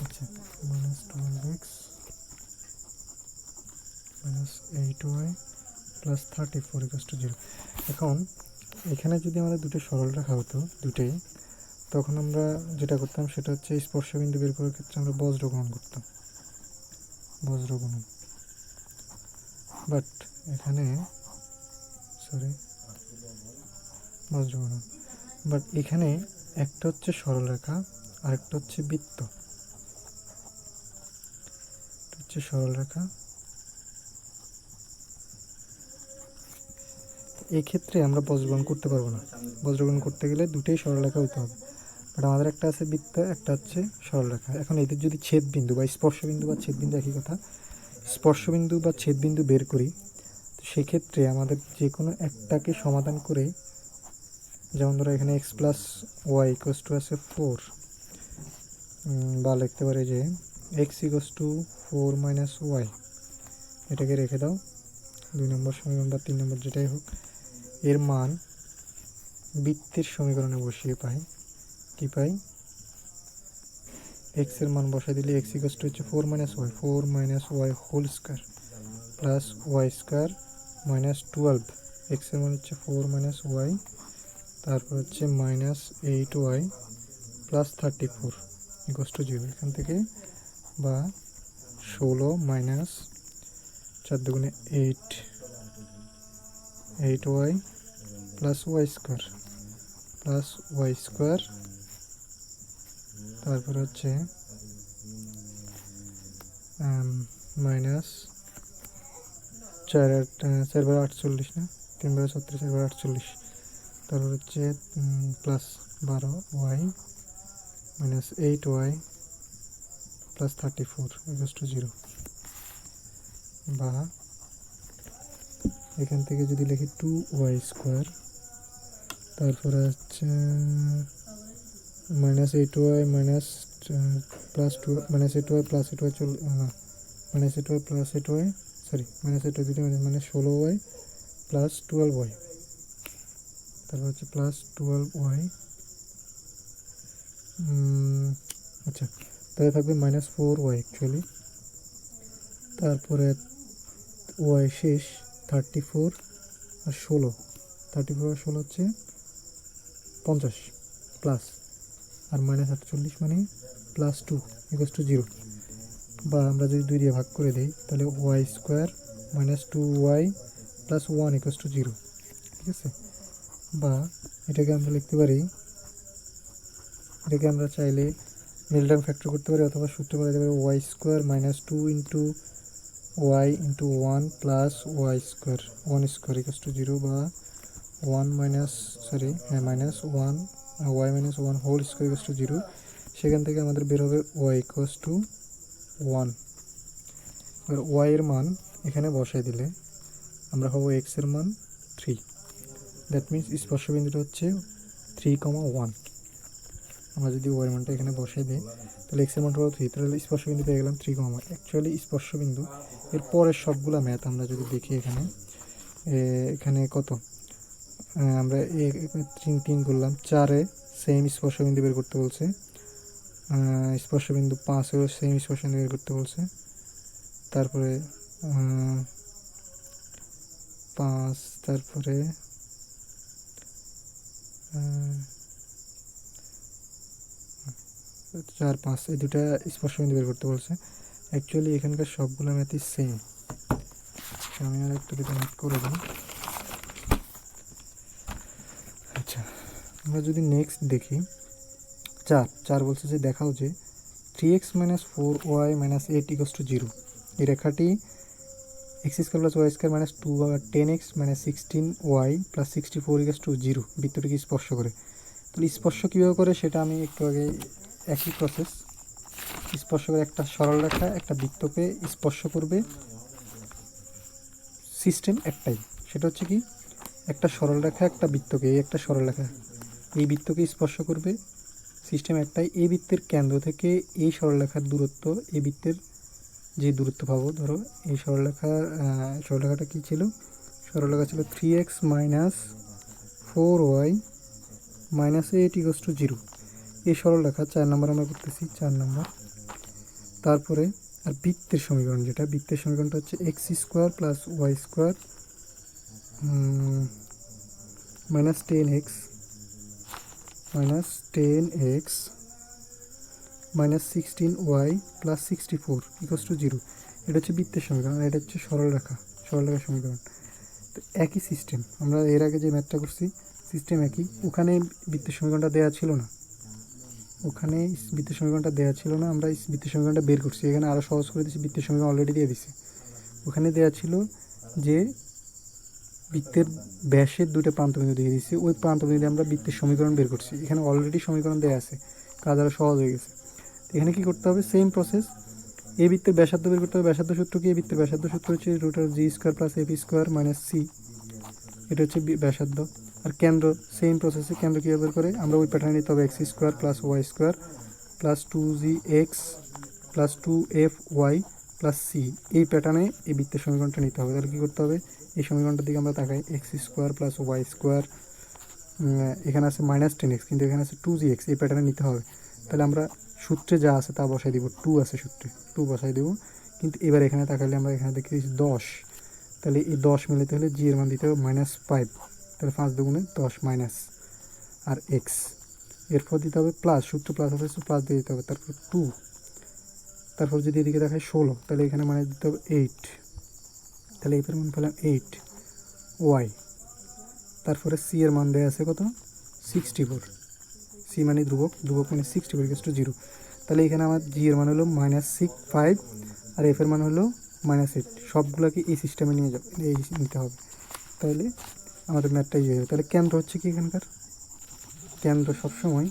আচ্ছা, minus 12x minus 8y plus 34 equal to 0। এখন এখানে যদি আমাদের দুটো সরল রেখা হতো দুটোই, তখন আমরা যেটা করতাম সেটা হচ্ছে স্পর্শবিন্দু বের করার ক্ষেত্রে আমরা বজ্র গ্রহণ করতাম, বজ্র গুণন। বাট এখানে বজ্র গুণন, বাট এখানে একটা হচ্ছে সরল রেখা আর একটা হচ্ছে বৃত্ত। হচ্ছে সরল রেখা, এই ক্ষেত্রে আমরা বজ্রগ্রহণ করতে পারবো না। বজ্রগ্রহণ করতে গেলে দুটোই সরলরেখা হইতে হবে, বাট আমাদের একটা আছে বৃত্ত, একটা হচ্ছে সরলরেখা। এখন এদের যদি ছেদবিন্দু বা স্পর্শবিন্দু বা ছেদবিন্দু একই কথা, স্পর্শবিন্দু বা ছেদবিন্দু বের করি, তো সেক্ষেত্রে আমাদের যে কোনো একটাকে সমাধান করে, যেমন ধরো এখানে x plus y equals to আছে 4, বা লিখতে পারি যে x equals to 4 minus y, এটাকে রেখে দাও 2 নম্বর সমীকরণ বা 3 নম্বর যেটাই হোক। এর মান বৃত্তের সমীকরণে বসিয়ে পাই, কি পাই, এক্স এর মান বসাই দিলে এক্স ইকুয়াল টু হচ্ছে 4 minus y whole square plus Y square minus 12। X এর মান হচ্ছে 4 মাইনাস ওয়াই, তারপর হচ্ছে minus 8y plus 34 equal to 0। এখান থেকে বা 16 মাইনাস 4 দুগুণে 8y প্লাস ওয়াই স্কোয়ার, তারপর হচ্ছে মাইনাস 4 বার 48 না, 3 বার 36, 4 বার 48, তারপর হচ্ছে plus 12y minus 8y plus 34 equal to 0। বা এখান থেকে যদি লিখি 2y স্কোয়ার, তারপরে হচ্ছে minus 8y minus plus 2 minus 8y plus 8y minus 8y plus 8y minus 8y দুটো মানে 16y প্লাস 12y, তারপর হচ্ছে প্লাস 12y। আচ্ছা, তাহলে থাকবে মাইনাস 4y অ্যাকচুয়ালি, তারপরে ওয়াই শেষ 34 আর 16, 34 আর 16 হচ্ছে 50 প্লাস আর মাইনাস 48 মানে প্লাস 2 ইকুয়াল টু 0। বা আমরা যদি 2 দিয়ে ভাগ করে দিই তাহলে y square minus 2y plus 1 equal to 0, ঠিক আছে। বা এটাকে আমরা লিখতে পারি, এটাকে আমরা চাইলে মিডল ফ্যাক্টর করতে পারি, অথবা সূত্র বলা যেতে পারে y square minus 2 into y into 1 plus Y square 1 square equal to 0, বা 1 minus minus 1 y minus 1 whole square equal to 0। সেখান থেকে আমাদের বের হবে ওয়াই ইকুয়াল টু 1। এবার ওয়াই এর মান এখানে বসাই দিলে আমরা হবো এক্স এর মান 3। দ্যাট মিনস স্পর্শবিন্দুটা হচ্ছে 3,1। আমরা যদি ওয়াই মানটা এখানে বসাই দিই তাহলে এক্স এর মানটা হলো 3, তাহলে স্পর্শবিন্দু পেয়ে গেলাম 3,1। অ্যাকচুয়ালি স্পর্শবিন্দু এর পরের সবগুলো ম্যাথ আমরা যদি দেখি, এখানে কত আমরা তিন করলাম, 4-এ সেম স্পর্শবিন্দু বের করতে বলছে, স্পর্শবিন্দু 5-এও সেম স্পর্শবিন্দু বের করতে বলছে। তারপরে 5, তারপরে 4, 5 এই দুটা স্পর্শবিন্দু বের করতে বলছে। অ্যাকচুয়ালি এখানকার সবগুলো ম্যাথই সেম। আমি আর একটু দুটো ম্যাথ করে দিই। আচ্ছা, আমরা যদি নেক্সট দেখি 4 বলছে যে দেখাও যে 3x - 4y - 8 = 0 এই রেখাটি x² + y² - 2 10x - 16y + 64 = 0 বৃত্তটিকে স্পর্শ করে। তাহলে স্পর্শ কীভাবে করে সেটা আমি একটু আগে, একই প্রসেস। স্পর্শ করে একটা সরল রেখা একটা বৃত্তকে স্পর্শ করবে, সিস্টেম একটাই, সেটা হচ্ছে কি একটা সরল রেখা একটা বৃত্তকে, এই একটা সরল রেখা এই বৃত্তকে স্পর্শ করবে, সিস্টেম একটাই। এই বৃত্তের কেন্দ্র থেকে এই সরলরেখার দূরত্ব, এই বৃত্তের যে দূরত্ব পাবো, ধরো এই সরলরেখাটা কী ছিল, সরলরেখা ছিল 3x - 4y - 8 = 0 এই সরলরেখা 4 নম্বর আমরা করতেছি, 4 নম্বর। তারপরে আর বৃত্তের সমীকরণ, যেটা বৃত্তের সমীকরণটা হচ্ছে x² + y² - 10x - 16y + 64 = 0 এটা হচ্ছে বৃত্তের সমীকরণ, আর এটা হচ্ছে সরলরেখার সমীকরণ। তো একই সিস্টেম, আমরা এর আগে যে ম্যাথটা করছি সিস্টেম একই। ওখানে বৃত্তের সমীকরণটা দেওয়া ছিল না, আমরা বৃত্তের সমীকরণটা বের করছি। এখানে আরও সহজ করে দিচ্ছি, বৃত্তের সমীকরণ অলরেডি দিয়ে দিছি। ওখানে দেওয়া ছিল যে বৃত্তের ব্যাসের দুটো প্রান্তবিন্দু দিয়ে দিচ্ছি, ওই প্রান্তবিন্দু দিয়ে আমরা বৃত্তের সমীকরণ বের করছি। এখানে অলরেডি সমীকরণ দেওয়া আছে, কাজ আরও সহজ হয়ে গেছে। এখানে কি করতে হবে, সেম প্রসেস। এই বৃত্তের ব্যাসার্ধ বের করতে হবে। ব্যাসার্ধ সূত্র কি, এই বৃত্তের ব্যাসার্ধ সূত্র হচ্ছে √g² + f² - c, এটা হচ্ছে ব্যাসার্ধ। আর কেন্দ্র, সেম প্রসেসে কেন্দ্র কীভাবে বের করে, আমরা ওই প্যাটার্নে নিতে হবে x² + y² + 2gx + 2fy + c, এই প্যাটার্নে এই বৃত্তের সমীকরণটা নিতে হবে। তাহলে কী করতে হবে, এই সমীকরণটার দিকে আমরা তাকাই, x² + y², এখানে আছে -10x, কিন্তু এখানে আছে 2gx, এই প্যাটার্নে নিতে হবে। তাহলে আমরা সূত্রে যা আছে তা বসাই দিব, 2 আছে সূত্রে, 2 বসাই দেবো। কিন্তু এবার এখানে তাকালে আমরা এখানে দেখতে 10, তাহলে এই 10 মিলাতে হলে জি এর মান দিতে হবে -5, তাহলে 5 দুগুণে 10 মাইনাস, আর এক্স এরপর দিতে হবে প্লাস, সূত্র প্লাস আছে প্লাস দিয়ে দিতে হবে, তারপর 2, তারপর যদি এদিকে দেখায় 16, তাহলে এখানে মানে দিতে হবে 8, তাহলে এর মান পেলাম 8 ওয়াই। তারপরে সি এর মান দেওয়া আছে কত, 64, সি মানে ধ্রুবক মানে 64 = 0, তাহলে এখানে আমার জি এর মান হলো -5 আর এফ এর মান হলো -8, সবগুলোকে এই সিস্টেমে নিয়ে যাবে, এই নিতে হবে। তাহলে আমাদের ম্যাথটা ইয়ে হবে। তাহলে কেন্দ্র হচ্ছে কি, এখানকার কেন্দ্র সবসময়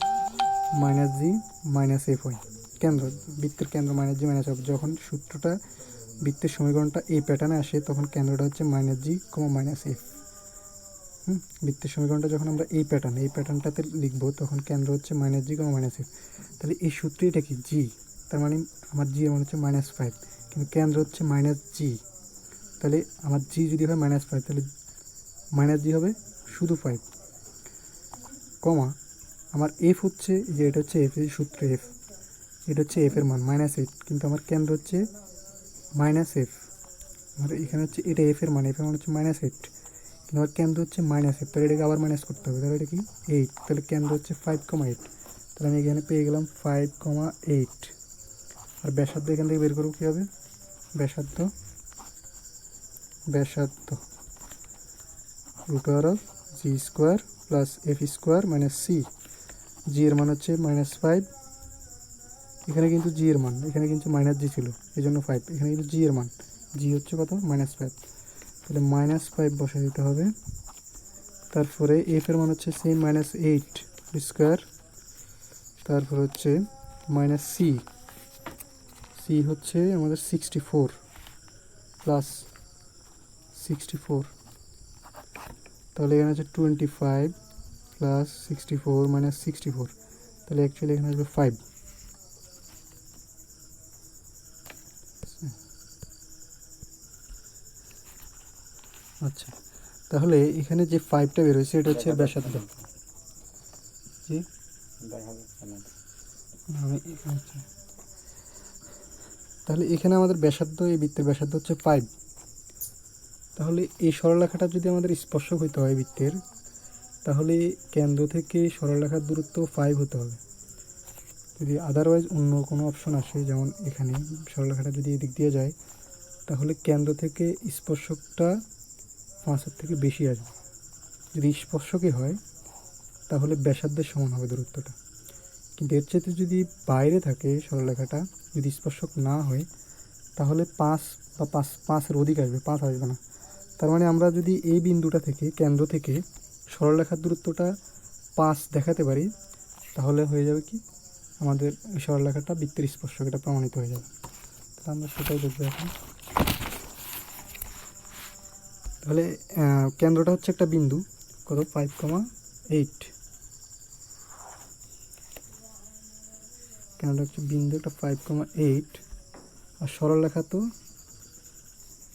-g - f হয়। কেন্দ্র, বৃত্তের কেন্দ্র -g - f, যখন সূত্রটা বৃত্তের সমীকরণটা এই প্যাটার্নে আসে তখন কেন্দ্রটা হচ্ছে -g, -f। বৃত্তের সমীকরণটা যখন আমরা এই প্যাটার্নটাতে লিখবো তখন কেন্দ্র হচ্ছে -g, -f। তাহলে এই সূত্রে এটা কি জি, তার মানে আমার জি এর মান হচ্ছে -5, কিন্তু কেন্দ্র হচ্ছে -g, তাহলে আমার জি যদি হয় -5 তাহলে -g হবে শুধু 5, কমা আমার এফ হচ্ছে, যে এটা হচ্ছে এফ, এই সূত্র এফ, এটা হচ্ছে এফ এর মান -8, কিন্তু আমার কেন্দ্র হচ্ছে -f, আমার এখানে হচ্ছে এটা এফ এর মান হচ্ছে -8, কিন্তু আমার কেন্দ্র হচ্ছে -f, তাহলে এটাকে আবার মাইনাস করতে হবে, তাহলে এটা কি 8, তাহলে কেন্দ্র হচ্ছে 5,8, তাহলে আমি এখানে পেয়ে গেলাম 5,8। আর ব্যাসার্ধ এখান থেকে বের করবো কী হবে, ব্যাসার্ধ √g² + f² - c, জি এর মান হচ্ছে -5, এখানে কিন্তু জি এর মান, এখানে কিন্তু -g ছিল এই জন্য 5, এখানে কিন্তু জি এর মান, জি হচ্ছে কত -5, তাহলে -5 বসে দিতে হবে। তারপরে এফ এর মান হচ্ছে সেই -8², তারপর হচ্ছে -c, সি হচ্ছে আমাদের 64 প্লাস 64, তাহলে এখানে হচ্ছে 25 প্লাস 64 - 64, তাহলে অ্যাকচুয়ালি এখানে আসবে 5। আচ্ছা, তাহলে এখানে যে 5টা বের হয়েছে এটা হচ্ছে ব্যাসার্ধ। জি তাহলে এখানে আমাদের ব্যাসার্ধ, এই বৃত্তের ব্যাসার্ধ হচ্ছে 5। তাহলে এই সরলরেখাটা যদি আমাদের স্পর্শক হইতে হয় বৃত্তের, তাহলে কেন্দ্র থেকে সরলরেখার দূরত্ব 5 হতে হবে। যদি আদারওয়াইজ অন্য কোনো অপশন আসে, যেমন এখানে সরলরেখাটা যদি এদিক দিয়ে যায়, তাহলে কেন্দ্র থেকে স্পর্শকটা 5-এর থেকে বেশি আসবে। যদি স্পর্শকই হয় তাহলে ব্যাসার্ধের সমান হবে দূরত্বটা। কিন্তু এর চাইতে যদি বাইরে থাকে সরলরেখাটা, যদি স্পর্শক না হয়, তাহলে 5 বা 5-এর অধিক আসবে, 5 আসবে না। তার মানে আমরা যদি এই বিন্দুটা থেকে, কেন্দ্র থেকে সরলরেখার দূরত্বটা 5 দেখাতে পারি, তাহলে হয়ে যাবে কি, আমাদের সরলরেখাটা বৃত্তের স্পর্শক, এটা প্রমাণিত হয়ে যাবে। তাহলে আমরা সেটাই দেখবো এখন। তাহলে কেন্দ্রটা হচ্ছে একটা বিন্দু, কত 5,8। কেন্দ্রটা হচ্ছে বিন্দু একটা 5,8, আর সরলরেখা তো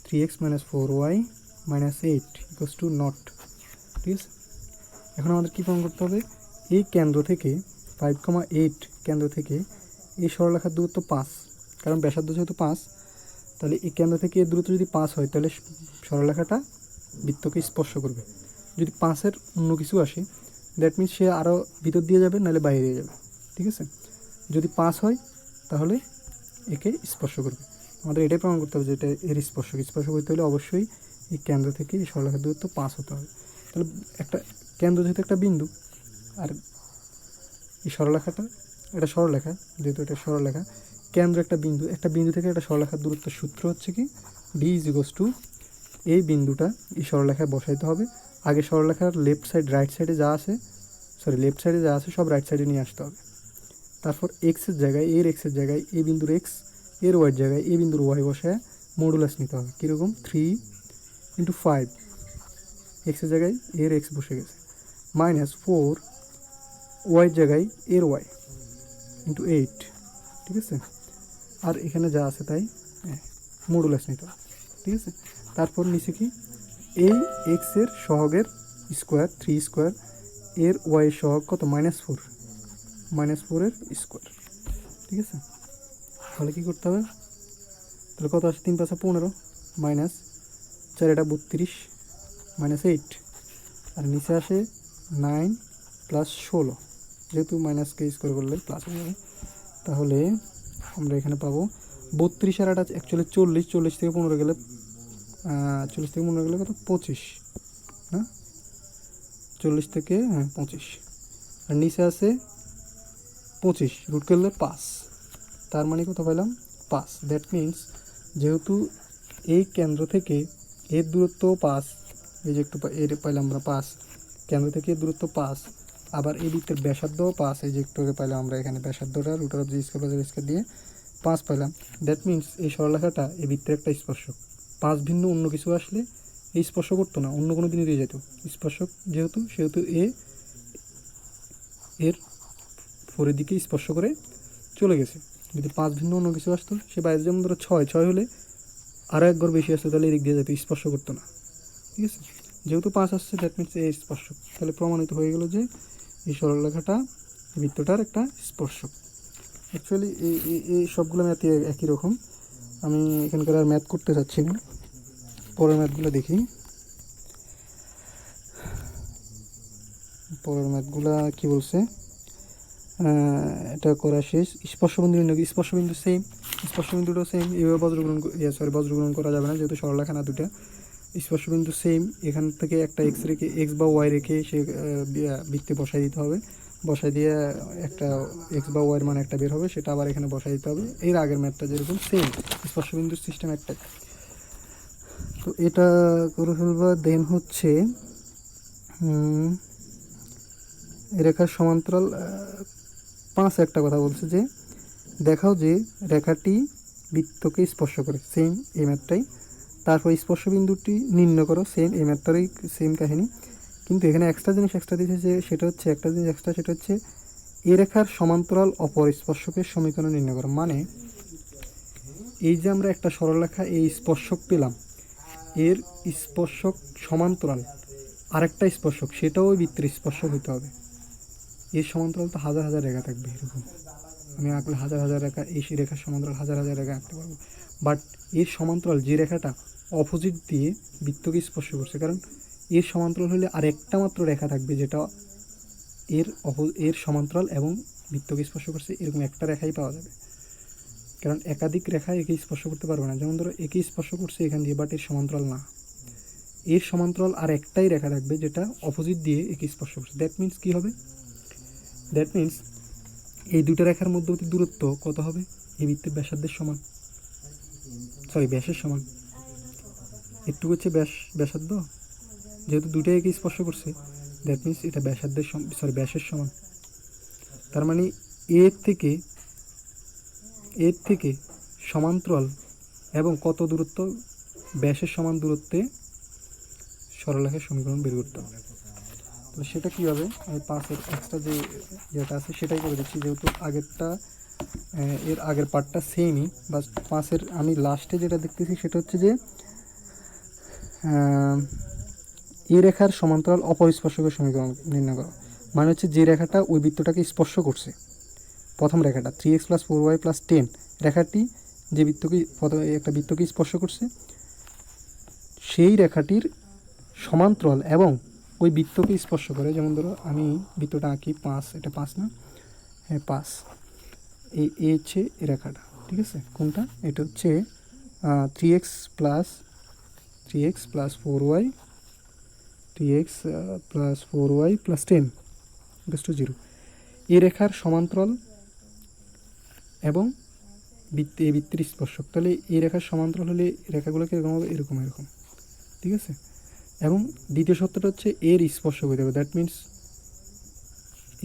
3x - 4y - 8 = 0। ঠিক আছে, এখন আমাদের কী প্রমাণ করতে হবে? এই কেন্দ্র থেকে 5,8 কেন্দ্র থেকে এই সরলরেখার দূরত্ব 5, কারণ ব্যাসার্ধ যেহেতু 5, তাহলে এই কেন্দ্র থেকে এর দূরত্ব যদি 5 হয়, তাহলে সরলরেখাটা বৃত্তকে স্পর্শ করবে। যদি 5-এর অন্য কিছু আসে, দ্যাট মিনস সে আরও ভিতর দিয়ে যাবে, নাহলে বাইরে দিয়ে যাবে। ঠিক আছে, যদি 5 হয় তাহলে একে স্পর্শ করবে। আমাদের এটাই প্রমাণ করতে হবে যে এটা এর স্পর্শক। স্পর্শক হতে হলে অবশ্যই এই কেন্দ্র থেকে এই সরলরেখার দূরত্ব 5 হতে হবে। তাহলে একটা কেন্দ্র যেহেতু একটা বিন্দু, আর এই সরলরেখাটা এটা সরলরেখা, যেহেতু এটা সরলরেখা, কেন্দ্র একটা বিন্দু, একটা বিন্দু থেকে একটা সরলরেখার দূরত্বের সূত্র হচ্ছে কি, d = এই বিন্দুটা এই সরলরেখায় বসাইতে হবে। আগে সরলরেখার লেফট সাইড, রাইট সাইডে যা আছে, লেফট সাইডে যা আছে সব রাইট সাইডে নিয়ে আসতে হবে। তারপর এক্সের জায়গায়, এর এক্সের জায়গায় এই বিন্দুর এক্স, এর ওয়াইয়ের জায়গায় এই বিন্দুর ওয়াই বসায় মডুলাস নিতে হবে। কীরকম? 3 × 5, এক্সের জায়গায় এর এক্স বসে গেছে, -4 ওয়াইয়ের জায়গায় এর ওয়াই × 8। ঠিক আছে, আর এখানে যা আছে তাই মডুলাস নিতে হবে। ঠিক আছে, তারপর নিচে কি, এই এক্সের সহগের স্কোয়ার 3² এর ওয়াইয়ের সহগ কত? -4, -4 এর স্কোয়ার। ঠিক আছে, তাহলে কী করতে হবে? তাহলে কত আসে? 3 × 5 = 15, -4 এটা 32, -8, আর নিচে আসে 9 + 16, যেহেতু মাইনাসকে স্কোয়ার করলে প্লাস হয়ে যাবে। তাহলে আমরা এখানে পাবো 32, আর এটা অ্যাকচুয়ালি 40, 40 থেকে 15 গেলে কত? 25 না, 40 থেকে 25, আর নিচে আছে 25, রুট করলে 5, তার মানে কত পাইলাম? 5। দ্যাট মিনস যেহেতু এই কেন্দ্র থেকে এর দূরত্ব 5, এই যে একটু এর পাইলাম আমরা 5, কেন্দ্র থেকে এর দূরত্ব 5, আবার এই বৃত্তের ব্যাসার্ধও 5, এই যে একটু আগে পাইলাম আমরা এখানে ব্যাসার্ধটা √g² দিয়ে 5 পাইলাম। দ্যাট মিনস এই সরলরেখাটা এই বৃত্তের একটা স্পর্শক। 5 ভিন্ন অন্য কিছু আসলে এই স্পর্শ করতো না, অন্য কোনো দিনই দিয়ে যেত। স্পর্শক সেহেতু এর 4-এর দিকে স্পর্শ করে চলে গেছে। যদি 5 ভিন্ন অন্য কিছু আসতো, সে বাইরে, যেমন ধরো 6 হলে আরও একবার বেশি আসতো, তাহলে এদিক দিয়ে যেত, স্পর্শ করতো না। ঠিক আছে, যেহেতু 5 আসছে, দ্যাট মিনস এই স্পর্শক। তাহলে প্রমাণিত হয়ে গেল যে এই সরলরেখাটা বৃত্তটার একটা স্পর্শক। অ্যাকচুয়ালি এই সবগুলো ম্যাথ একই রকম। আমি এখানকার আর ম্যাথ করতে চাচ্ছি না, পরের ম্যাথগুলো দেখি। পরের ম্যাথগুলো কী বলছে? এটা করা শেষ। স্পর্শবিন্দু নির্ণয়। স্পর্শবিন্দুটাও সেম, এইভাবে বজ্রগ্রহণ করা যাবে না, যেহেতু সরলরেখা না দুটা। স্পর্শবিন্দু সেম, এখান থেকে একটা এক্স রেখে, এক্স বা ওয়াই রেখে সে বৃত্তে বসাই দিতে হবে। বসাই দিয়ে একটা এক্স বা ওয়াইয়ের মান একটা বের হবে, সেটা আবার এখানে বসাই দিতে হবে। এর আগের ম্যাথটা যেরকম সেম, স্পর্শবিন্দুর সিস্টেম একটাই। তো এটা করে ফেলবা। দেন হচ্ছে রেখার সমান্তরাল 5 একটা কথা বলছে যে দেখাও যে রেখাটি বৃত্তকে স্পর্শ করে, সেম এই ম্যাথটাই। তারপর স্পর্শবিন্দুটি নির্ণয় করো, সেম এই ম্যাথটারই সেম কাহিনী। কিন্তু এখানে এক্সট্রা জিনিস দিয়েছে, যে সেটা হচ্ছে একটা জিনিস এক্সট্রা, সেটা হচ্ছে এই রেখার সমান্তরাল অপর স্পর্শকের সমীকরণ নির্ণয় করো। মানে এই যে আমরা একটা সরলরেখা এই স্পর্শক পেলাম, এর স্পর্শক সমান্তরাল আরেকটা স্পর্শক, সেটাও ওই বৃত্তের স্পর্শক হতে হবে। এর সমান্তরাল তো হাজার হাজার রেখা থাকবে, এরকম আমি আঁকলে হাজার হাজার রেখা, এই রেখার সমান্তরাল হাজার হাজার রেখা আঁকতে পারবো। বাট এর সমান্তরাল যে রেখাটা অপোজিট দিয়ে বৃত্তকে স্পর্শ করছে, কারণ এর সমান্তরাল হলে আর একটা মাত্র রেখা থাকবে যেটা এর সমান্তরাল এবং বৃত্তকে স্পর্শ করছে, এরকম একটা রেখাই পাওয়া যাবে। কারণ একাধিক রেখা একে স্পর্শ করতে পারবে না। যেমন ধরো একে স্পর্শ করছে এখান দিয়ে, বাট এর সমান্তরাল না, এর সমান্তরাল আর একটাই রেখা থাকবে যেটা অপোজিট দিয়ে একে স্পর্শ করছে। দ্যাট মিন্স কী হবে? দ্যাট মিন্স এই দুটো রেখার মধ্যবর্তী দূরত্ব কত হবে? এই বৃত্তের ব্যাসার্ধের সমান, ব্যাসের সমান। একটু হচ্ছে ব্যাসার্ধ, যেহেতু দুটোই একে স্পর্শ করছে, দ্যাট মিন্স এটা ব্যাসের সমান। তার মানে এর থেকে সমান্তরাল এবং কত দূরত্ব? ব্যাসের সমান দূরত্বে সরলরেখার সমীকরণ বের করতে হবে। তো সেটা কীভাবে? আমি 5-এর এক্সট্রা যে যেটা আছে সেটাই করে দিচ্ছি, যেহেতু এর আগের পার্টটা সেমই। বা 5-এর আমি লাস্টে যেটা দেখতেছি সেটা হচ্ছে যে এই রেখার সমান্তরাল অপরিস্পর্শকের সমীকরণ নির্ণয় করা। মানে হচ্ছে যে রেখাটা ওই বৃত্তটাকে স্পর্শ করছে, প্রথম রেখাটা 3x + 4y + 10 রেখাটি যে একটা বৃত্তকে স্পর্শ করছে, সেই রেখাটির সমান্তরাল এবং ওই বৃত্তকে স্পর্শ করে। যেমন ধরো আমি বৃত্তটা আঁকি 5, এটা 5 না? হ্যাঁ 5। এই হচ্ছে এই রেখাটা, ঠিক আছে? কোনটা? এটা হচ্ছে 3x + 4y 3x + 4y + 10 0। এই রেখার সমান্তরাল এবং এই বৃত্তের স্পর্শক। তাহলে এই রেখার সমান্তরাল হলে রেখাগুলোকে এরকম হবে, এরকম, ঠিক আছে? এবং দ্বিতীয় সত্যটা হচ্ছে এর স্পর্শক হতে হবে। দ্যাট মিন্স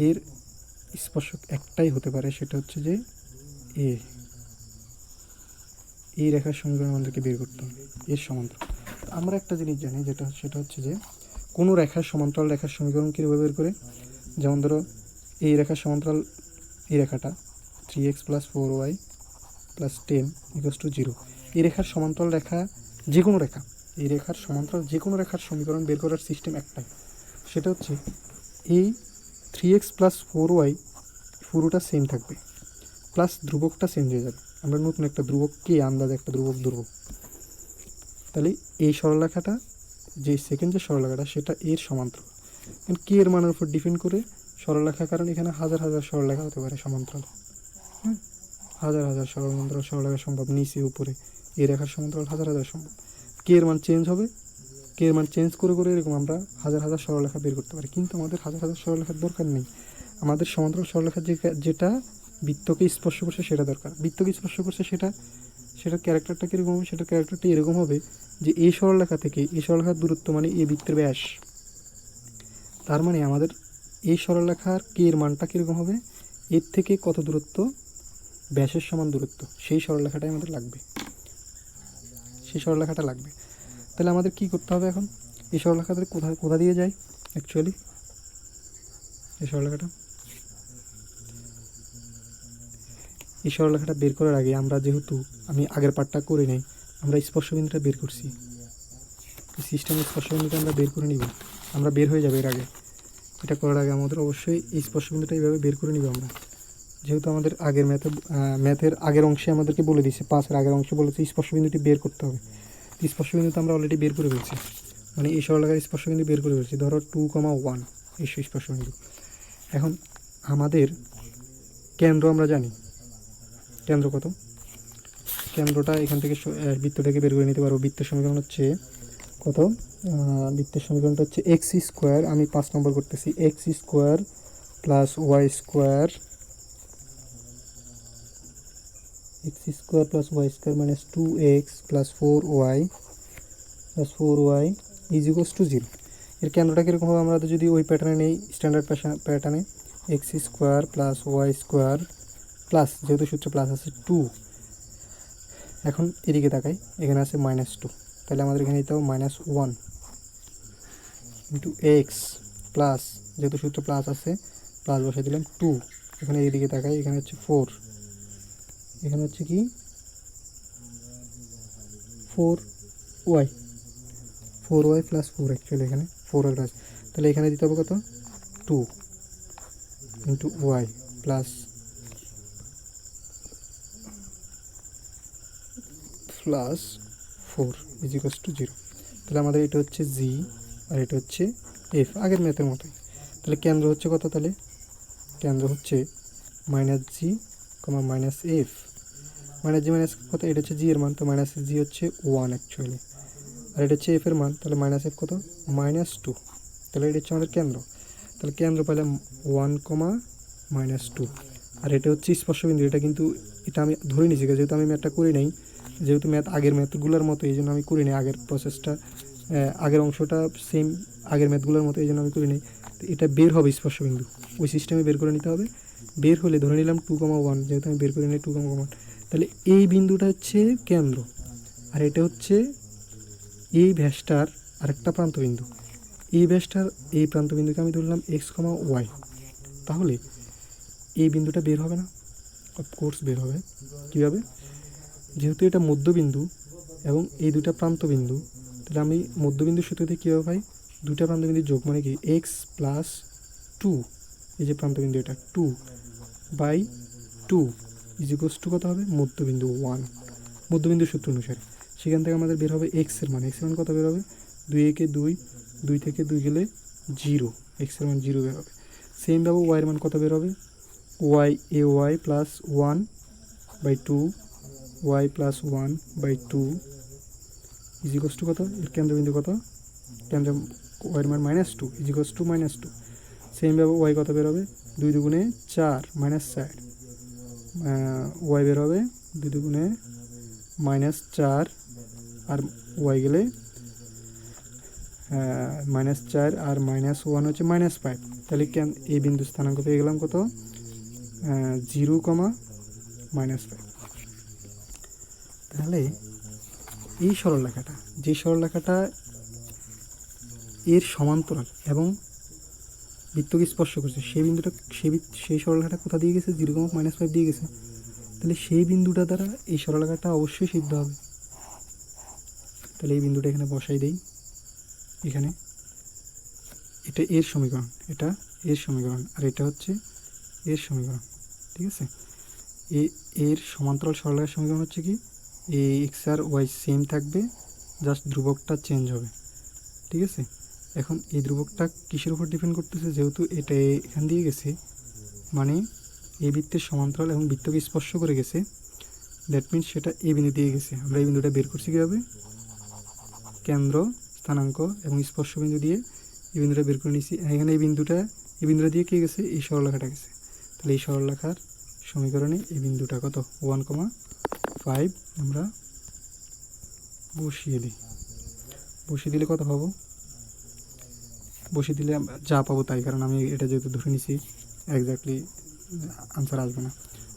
এর স্পর্শক একটাই হতে পারে, সেটা হচ্ছে যে এই রেখার সমীকরণ আমাদেরকে বের করতে হবে, এর সমান্তরাল। আমরা একটা জিনিস জানি, সেটা হচ্ছে যে কোনো রেখার সমান্তরাল রেখার সমীকরণ কীভাবে বের করে? যেমন ধরো এই রেখার সমান্তরাল, এই রেখাটা 3x + 4y + 10 = 0। এই রেখার সমান্তরাল রেখা যে কোনো রেখা, এই রেখার সমান্তরাল যে কোনো রেখার সমীকরণ বের করার সিস্টেম একটাই, সেটা হচ্ছে এই 3x + 4y পুরোটা সেম থাকবে, প্লাস ধ্রুবকটা চেঞ্জ হয়ে যাবে। আমরা নতুন একটা ধ্রুবক আন্দাজে একটা ধ্রুবক ধরব। তাহলে এই সরলরেখাটা, যে সেকেন্ড যে সরলরেখাটা, সেটা এর সমান্তরাল। কে এর মানের উপর ডিপেন্ড করে সরলরেখা, কারণ এখানে হাজার হাজার সরলরেখা হতে পারে সমান্তরাল। হাজার হাজার সরলরেখা সম্ভব, নিচে উপরে এই রেখার সমান্তরাল হাজার হাজার সম্ভব। কে এর মান চেঞ্জ হবে, কে এর মান চেঞ্জ করে এরকম আমরা হাজার হাজার সরলরেখা বের করতে পারি। কিন্তু আমাদের হাজার হাজার সরলরেখার দরকার নেই, আমাদের সমান্তরাল সরলরেখা যেটা বৃত্তকে স্পর্শ করছে সেটা দরকার। বৃত্তকে স্পর্শ করছে সেটার ক্যারেক্টারটা কীরকম হবে? সেটার ক্যারেক্টারটা এরকম হবে যে এই সরলরেখা থেকে এই সরলরেখার দূরত্ব মানে এই বৃত্তের ব্যাস। তার মানে আমাদের এই সরলরেখার কে এর মানটা কীরকম হবে? এর থেকে কত দূরত্ব? ব্যাসের সমান দূরত্ব, সেই সরলরেখাটাই আমাদের লাগবে, সেই সরলরেখাটা লাগবে। তাহলে আমাদের কি করতে হবে এখন? এই সরলরেখাটা কোথা দিয়ে যায় অ্যাকচুয়ালি? এই সরলরেখাটা বের করার আগে আমরা, যেহেতু আমি আগের পার্টটা করে নেই, আমরা স্পর্শবিন্দুটা বের করছি, সিস্টেমের স্পর্শবিন্দুটা আমরা বের করে নিব, আমরা বের হয়ে যাবে এর আগে। এটা করার আগে আমাদের অবশ্যই এই স্পর্শবিন্দুটা এইভাবে বের করে নিব আমরা, যেহেতু আমাদের আগের ম্যাথের আগের অংশে আমাদেরকে বলে দিয়েছে, 5-এর আগের অংশে বলেছে স্পর্শবিন্দুটি বের করতে হবে। স্পর্শবিন্দুটা আমরা অলরেডি বের করে ফেলছি, মানে এই সরলরেখার স্পর্শবিন্দু বের করে ফেলছি। ধরো 2,1 এই স্পর্শবিন্দু। এখন আমাদের কেন্দ্র আমরা জানি, কেন্দ্র কত? কেন্দ্রটা এখান থেকে বৃত্তটাকে বের করে নিতে পারবো। বৃত্তের সমীকরণ হচ্ছে কত? বৃত্তের সমীকরণটা হচ্ছে x², আমি 5 নম্বর করতেছি, x² + y² মানে 2x + 4y = 0। এর কেন্দ্রটা কীরকম হবে? আমরা যদি ওই প্যাটার্নে নেই, স্ট্যান্ডার্ড প্যাটার্নে x² + y² প্লাস, যেহেতু সূত্রে প্লাস আছে 2, এখন এদিকে তাকাই, এখানে আছে -2, তাহলে আমাদের এখানে দিতে হবে -1 × x প্লাস, যেহেতু সূত্র প্লাস আছে প্লাস বসে দিলাম 2, এখানে এদিকে তাকাই, এখানে হচ্ছে 4, এখানে হচ্ছে কি 4y + 4, অ্যাকচুয়ালি এখানে 4 আর আছে, তাহলে এখানে দিতে হবে কত 2 into y plus plus 4 is equals to 0। তাহলে আমাদের এটা হচ্ছে জি আর এটা হচ্ছে এফ, আগের ম্যাথের মতোই। তাহলে কেন্দ্র হচ্ছে কত, তাহলে কেন্দ্র হচ্ছে মাইনাস জি কমা মাইনাস এফ, মাইনাস জি মাইনাস কত, এটা হচ্ছে জি এর মান, তো মাইনাস জি হচ্ছে 1 অ্যাকচুয়ালি, আর এটা হচ্ছে এফ এর মান, তাহলে মাইনাস এফ কত -2। তাহলে এটা হচ্ছে আমাদের কেন্দ্র। তাহলে কেন্দ্র পেলাম 1 কমা -2, আর এটা হচ্ছে স্পর্শবিন্দু। এটা কিন্তু এটা আমি ধরে নিয়েছি, যেহেতু আমি ম্যাথটা করি নাই, যেহেতু ম্যাথ আগের ম্যাথগুলোর মতো, এই জন্য আমি করি নাই আগের প্রসেসটা, আগের অংশটা সেম আগের ম্যাথগুলোর মতো, এই জন্য আমি করি নাই। তো এটা বের হবে স্পর্শবিন্দু, ওই সিস্টেমে বের করে নিতে হবে। বের হলে ধরে নিলাম 2,1, যেহেতু আমি বের করে নিই 2,1, তাহলে এই বিন্দুটা হচ্ছে কেন্দ্র, আর এটা হচ্ছে এই ভ্যাসটার আরেকটা প্রান্তবিন্দু। এই ভ্যাসটার এই প্রান্তবিন্দুকে আমি ধরলাম এক্স কমা ওয়াই, তাহলে এই বিন্দুটা বের হবে না? অফকোর্স বের হবে। কীভাবে? যেহেতু এটা মধ্যবিন্দু এবং এই দুটা প্রান্তবিন্দু, তাহলে আমি মধ্যবিন্দুর সূত্রতে কীভাবে পাই, দুটা প্রান্তবিন্দুর যোগ মানে কি এক্স প্লাস 2, এই যে প্রান্তবিন্দু এটা 2/2 ইজ ইকুয়ালস টু কত হবে, মধ্যবিন্দু 1, মধ্যবিন্দুর সূত্র অনুসারে। সেখান থেকে আমাদের বের হবে এক্সের মান, এক্সের মান কত বের হবে, 2 একে 2, 2 থেকে 2 গেলে 0, এক্সের মান 0 বের হবে। সেমভাবে ওয়াইয়ের মান কত বের হবে, ওয়াই এ y plus 1/2 y plus 1/2 is equals to কত, এর কেন্দ্রবিন্দু কত, কেন্দ্র ওয়াইয়ের মান -2 ইজ ইকুয়ালস টু -2। সেমভাবে ওয়াই কত বের হবে, 2 দুগুণে 4 -4, ওয়াই বের হবে 2 দুগুণে -4, আর ওয়াই গেলে -4 আর -1 হচ্ছে -5। তাহলে এই বিন্দু স্থানাঙ্ক পেয়ে গেলাম কত, 0, -5। তাহলে এই সরলরেখাটা, যে সরলরেখাটা এর সমান্তরাল এবং বৃত্তকে স্পর্শ করছে, সেই বিন্দুটা সেই সরলরেখাটা কোথা দিয়ে গেছে, 0, -5 দিয়ে গেছে। তাহলে সেই বিন্দুটা দ্বারা এই সরলরেখাটা অবশ্যই সিদ্ধ হবে। তাহলে এই বিন্দুটা এখানে বসাই দেই, এখানে এটা এর সমীকরণ, এটা এর সমীকরণ, আর এটা হচ্ছে এর সমীকরণ, ঠিক আছে। এর সমান্তরাল সরলরেখার সমীকরণ হচ্ছে কি, এ এক্স আর ওয়াই সেম থাকবে, জাস্ট ধ্রুবকটা চেঞ্জ হবে, ঠিক আছে। এখন এই ধ্রুবকটা কিসের উপর ডিপেন্ড করতেছে, যেহেতু এটা এখান দিয়ে গেছে, মানে এই বৃত্তের সমান্তরাল এবং বৃত্তকে স্পর্শ করে গেছে, দ্যাট মিনস সেটা এই বিন্দু দিয়ে গেছে। আমরা এই বিন্দুটা বের করছি কীভাবে, কেন্দ্র, স্থানাঙ্ক এবং স্পর্শ বিন্দু দিয়ে এই বিন্দুটা বের করে নিয়েছি। এখানে এই বিন্দুটা দিয়ে কে গেছে, এই সরলরেখাটা গেছে। তাহলে এই সরলরেখার সমীকরণে এই বিন্দুটা কত, 1,5 আমরা বসিয়ে দিই। বসিয়ে দিলে কত পাবো, বসিয়ে দিলে আমরা যা পাবো তাই, কারণ আমি এটা যেহেতু ধরে নিছি, একজাক্টলি আনসার আসবে না,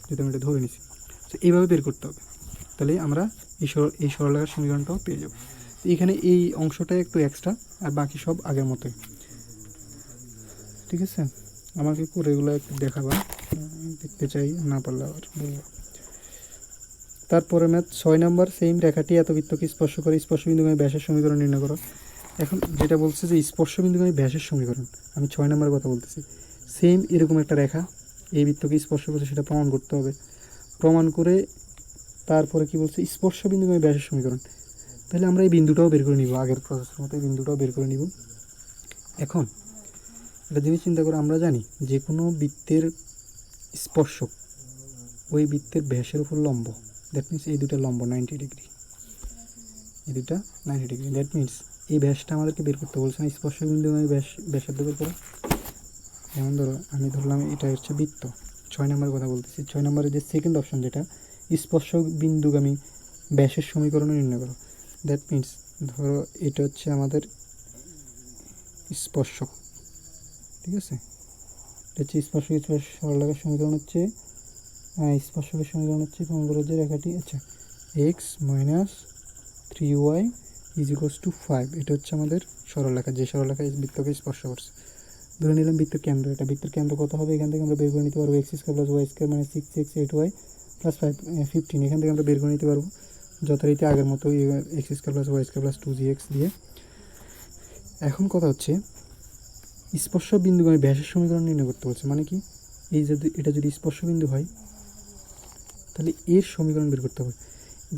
যেহেতু আমি এটা ধরে নিছি। তো এইভাবে বের করতে হবে, তাহলে আমরা এই সরলরেখার সমীকরণটাও পেয়ে যাব। এখানে এই অংশটা একটু এক্সট্রা, আর বাকি সব আগের মতোই, ঠিক আছে। আমাকে করে এগুলো একটু দেখাবা, দেখতে চাই, না পারলে আবার বলবো। তারপরে ম্যাথ 6 নম্বর, সেম রেখাটি এত বৃত্তকে স্পর্শ করে স্পর্শবিন্দুগামী ব্যাসের সমীকরণ নির্ণয় করো। এখন যেটা বলছে যে স্পর্শবিন্দুগামী ব্যাসের সমীকরণ, আমি 6 নম্বরের কথা বলতেছি। সেম এরকম একটা রেখা এই বৃত্তকে স্পর্শ করছে, সেটা প্রমাণ করতে হবে। প্রমাণ করে তারপরে কি বলছে, স্পর্শবিন্দুগামী ব্যাসের সমীকরণ। তাহলে আমরা এই বিন্দুটাও বের করে নিব, আগের প্রসেসের মতো এই বিন্দুটাও বের করে নিব। এখন একটা জিনিস চিন্তা করে, আমরা জানি যে কোনো বৃত্তের স্পর্শক ওই বৃত্তের ব্যাসের উপর লম্ব, দ্যাট মিনস এই দুটো লম্ব 90 ডিগ্রি, এই দুটা 90 ডিগ্রি। দ্যাট মিনস এই ব্যাসটা আমাদেরকে বের করতে বলছে না, স্পর্শবিন্দুগামী ব্যাসার্ধ বের করো। যেমন ধরো আমি ধরলাম এটা হচ্ছে বৃত্ত, 6 নম্বরের কথা বলতেছি। 6 নম্বরের যে সেকেন্ড অপশন, যেটা স্পর্শবিন্দুগামী ব্যাসের সমীকরণ নির্ণয় করো। দ্যাট মিনস ধরো এটা হচ্ছে আমাদের স্পর্শক, ঠিক আছে। এটা হচ্ছে সরলরেখার সমীকরণ হচ্ছে, স্পর্শকের সমীকরণ হচ্ছে যে রেখাটি, আচ্ছা, x minus 3y is equals two 5, এটা হচ্ছে আমাদের সরলরেখা, যে সরলরেখা বৃত্তকে স্পর্শ করছে। ধরে নিলাম বৃত্তের কেন্দ্র, এটা বৃত্তের কেন্দ্র কত হবে, এখান থেকে আমরা বের করে নিতে পারবো x square plus Y square মানে 6x 8y প্লাস 15, এখান থেকে আমরা বের করে নিতে পারবো যথারীতি আগের মতো x square plus Y square plus 2gx দিয়ে। এখন কথা হচ্ছে স্পর্শ বিন্দুগামী ব্যাসের সমীকরণ নির্ণয় করতে বলছে। মানে কি, এই যদি এটা যদি স্পর্শ বিন্দু হয় তাহলে এর সমীকরণ বের করতে হবে।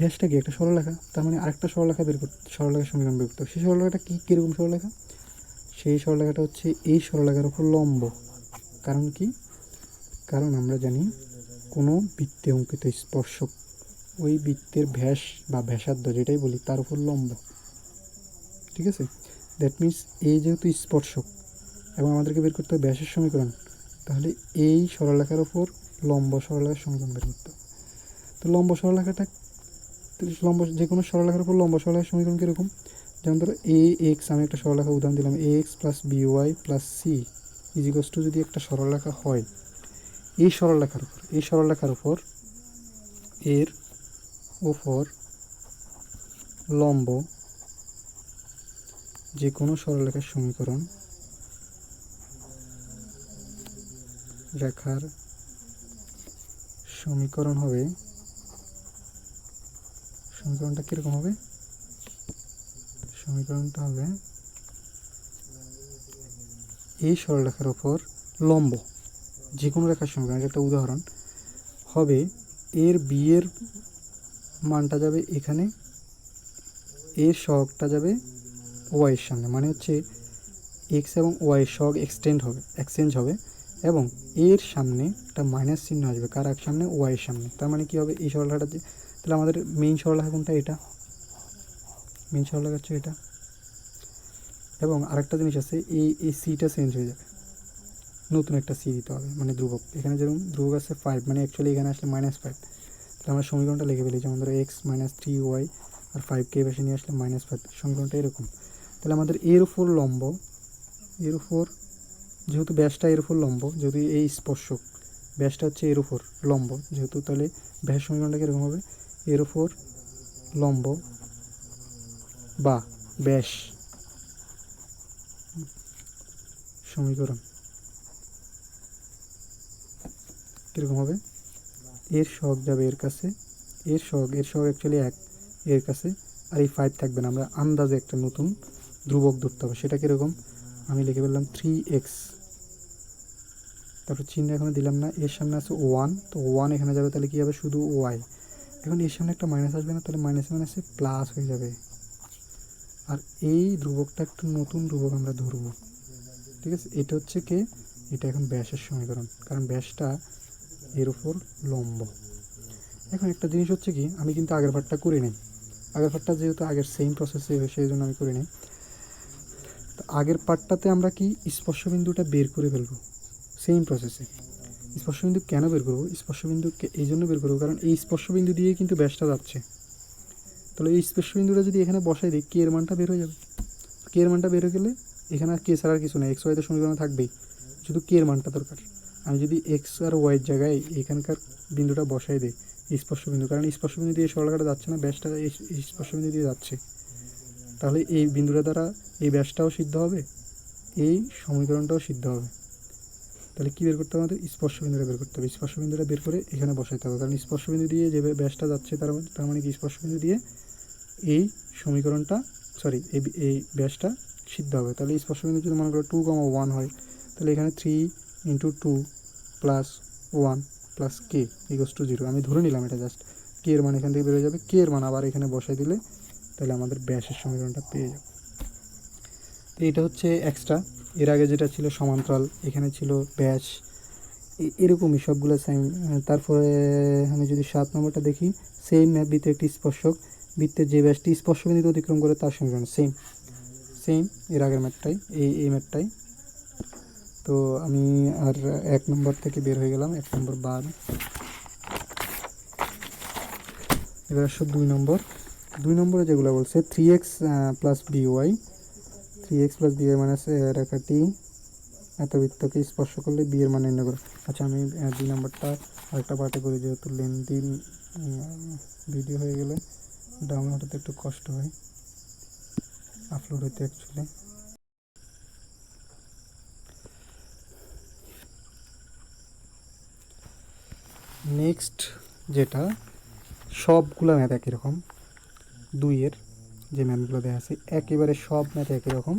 ব্যাসটা কি একটা সরলরেখা, তার মানে আরেকটা সরলরেখা বের করতে, সরলরেখার সমীকরণ বের করতে হবে। সেই সরলরেখাটা কীরকম সরলরেখা? সেই সরলরেখাটা হচ্ছে এই সরলরেখার উপর লম্ব। কারণ কি? কারণ আমরা জানি কোনো বৃত্তে অঙ্কিত স্পর্শক ওই বৃত্তের ব্যাস বা ব্যাসার্ধ যেটাই বলি তার উপর লম্ব। ঠিক আছে, দ্যাট মিনস এই যেহেতু স্পর্শক এবং আমাদেরকে বের করতে হবে ব্যাসের সমীকরণ, তাহলে এই সরলরেখার ওপর লম্ব সরলরেখার সমীকরণ বের করতে হবে। তো লম্ব সরলরেখাটা, লম্ব যে কোনো সরলরেখার উপর লম্ব সরলরেখার সমীকরণ কীরকম? যেমন ধরো এ এক্স, আমি একটা সরলরেখা উদাহরণ দিলাম, A X plus B Y plus C ইজিকস টু যদি একটা সরলরেখা হয়, এই সরলরেখার উপর এর ওপর লম্ব যে কোনো সরলরেখার সমীকরণ, রেখার সমীকরণ হবে, সমীকরণটা কীরকম হবে? সমীকরণটা হবে এই সরলরেখার ওপর লম্ব যে কোনো রেখার সমীকরণ, একটা উদাহরণ হবে এর বি এর মানটা যাবে এখানে, এর সহগটা যাবে ওয়াইয়ের সামনে, মানে হচ্ছে এক্স এবং ওয়াইয়ের সহগ এক্সচেঞ্জ হবে এবং এর সামনে একটা মাইনাস চিহ্ন আসবে, কার এক সামনে? ওয়াইয়ের সামনে। তার মানে কী হবে? এই সরলরেখাটা, তাহলে আমাদের মেইন সরলরেখা কোনটা? এটা মেইন সরলরেখা হচ্ছে এটা। এবং আরেকটা জিনিস আছে, এই সিটা চেঞ্জ হয়ে যাবে, নতুন একটা সি দিতে হবে, মানে ধ্রুবক। এখানে যেরকম ধ্রুবক আছে 5, মানে অ্যাকচুয়ালি এখানে আসলে -5। তাহলে আমরা সমীকরণটা লিখে ফেলি, যেমন ধরো এক্স মাইনাস 3y আর 5কে পাশে নিয়ে আসলে -5। সমীকরণটা এরকম। তাহলে আমাদের এর উপর লম্ব, এর উপর যেহেতু ব্যাসটা এর উপর লম্ব, যেহেতু এই স্পর্শক ব্যাসটা হচ্ছে এর উপর লম্ব যেহেতু, তাহলে ব্যাস সমীকরণটা কীরকম হবে? এর উপর লম্ব বা ব্যাস সমীকরণ কীরকম হবে? এর সহগ যাবে এর কাছে, এর সহগ অ্যাকচুয়ালি 1 এর কাছে, আর এই 5 থাকবে না, আমরা আন্দাজে একটা নতুন ধ্রুবক ধরতে হবে। সেটা কীরকম? আমি লিখে ফেললাম 3x, তারপর চিহ্ন এখানে দিলাম না, এর সামনে আছে 1, তো 1 এখানে যাবে, তাহলে কী হবে? শুধু y। এখন এর সামনে একটা মাইনাস আসবে না, তাহলে মাইনাসে প্লাস হয়ে যাবে। আর এই ধ্রুবকটা একটু নতুন ধ্রুবক আমরা ধরবো। ঠিক আছে, এটা হচ্ছে এটা এখন ব্যাসের সমীকরণ, কারণ ব্যাসটা এর উপর লম্ব। এখন একটা জিনিস হচ্ছে কি, আমি কিন্তু আগের পার্টটা করি নাই, আগের পার্টটা যেহেতু আগের সেম প্রসেসে সেই জন্য আমি করি নাই। তো আগের পার্টটাতে আমরা কি স্পর্শবিন্দুটা বের করে ফেলবো সেম প্রসেসে। স্পর্শবিন্দু কেন বের করবো? স্পর্শবিন্দুকে এই জন্য বের করবো কারণ এই স্পর্শবিন্দু দিয়েই কিন্তু ব্যাসটা যাচ্ছে। তাহলে এই স্পর্শবিন্দুটা যদি এখানে বসাই দিই, কে এর মানটা বের হয়ে যাবে। কে এর মানটা বের হয়ে গেলে এখানে আর কে ছাড়া আর কিছু নেই, এক্স ওয়াইতে সমীকরণ থাকবেই, শুধু কে এর মানটা দরকার। আমি যদি এক্স আর ওয়াইয়ের জায়গায় এখানকার বিন্দুটা বসাই দিই স্পর্শবিন্দু, কারণ স্পর্শবিন্দু দিয়ে সরলরেখাটা যাচ্ছে না, ব্যাসটা এই স্পর্শবিন্দু দিয়ে যাচ্ছে, তাহলে এই বিন্দুটা দ্বারা এই ব্যাসটাও সিদ্ধ হবে, এই সমীকরণটাও সিদ্ধ হবে। তাহলে কী বের করতে হবে? আমাদের স্পর্শবিন্দুটা বের করতে হবে। স্পর্শবিন্দুটা বের করে এখানে বসাইতে হবে, কারণ স্পর্শবিন্দু দিয়ে যে ব্যাসটা যাচ্ছে তার মানে কি স্পর্শবিন্দু দিয়ে এই সমীকরণটা এই ব্যাসটা সিদ্ধ হবে। তাহলে স্পর্শবিন্দু যদি মনে করো 2,1 হয়, তাহলে এখানে 3 × 2 + 1 + k = 0। আমি ধরে নিলাম এটা জাস্ট, কে এর মান এখান থেকে বেরোয় যাবে, কে এর মান আবার এখানে বসাই দিলে তাহলে আমাদের ব্যাসের সমীকরণটা পেয়ে যাবে। তো এটা হচ্ছে এক্সট্রা, এর আগে যেটা ছিল সমান্তরাল, এখানে ছিল ব্যাস, এরকমই সবগুলো সেম। তারপরে আমি যদি 7 নম্বরটা দেখি, সেম বৃত্তে একটি স্পর্শক, বৃত্তের যে ব্যাসটি স্পর্শবিন্দু অতিক্রম করে তার সমীকরণ সেম এর আগের ম্যাথটাই, এই ম্যাথটাই। তো আমি আর 1 নম্বর থেকে বের হয়ে গেলাম, 1 নম্বর বাদ। এবার আসো 2 নম্বরে যেগুলো বলছে 3x + by, 3x + by মানে রেখাটি এত বৃত্তকে স্পর্শ করলে বি এর মান নির্ণয় করো। আচ্ছা, আমি 2 নম্বরটা আরেকটা পার্টে করি, যেহেতু লেন্দি ভিডিও হয়ে গেলে ডাউনলোড হতে একটু কষ্ট হয়, আপলোড হতে অ্যাকচুয়ালি। নেক্সট যেটা, সবগুলো ম্যাথ একই রকম, 2 এর যে ম্যাথগুলো দেওয়া আছে একেবারে সব ম্যাথ একই রকম,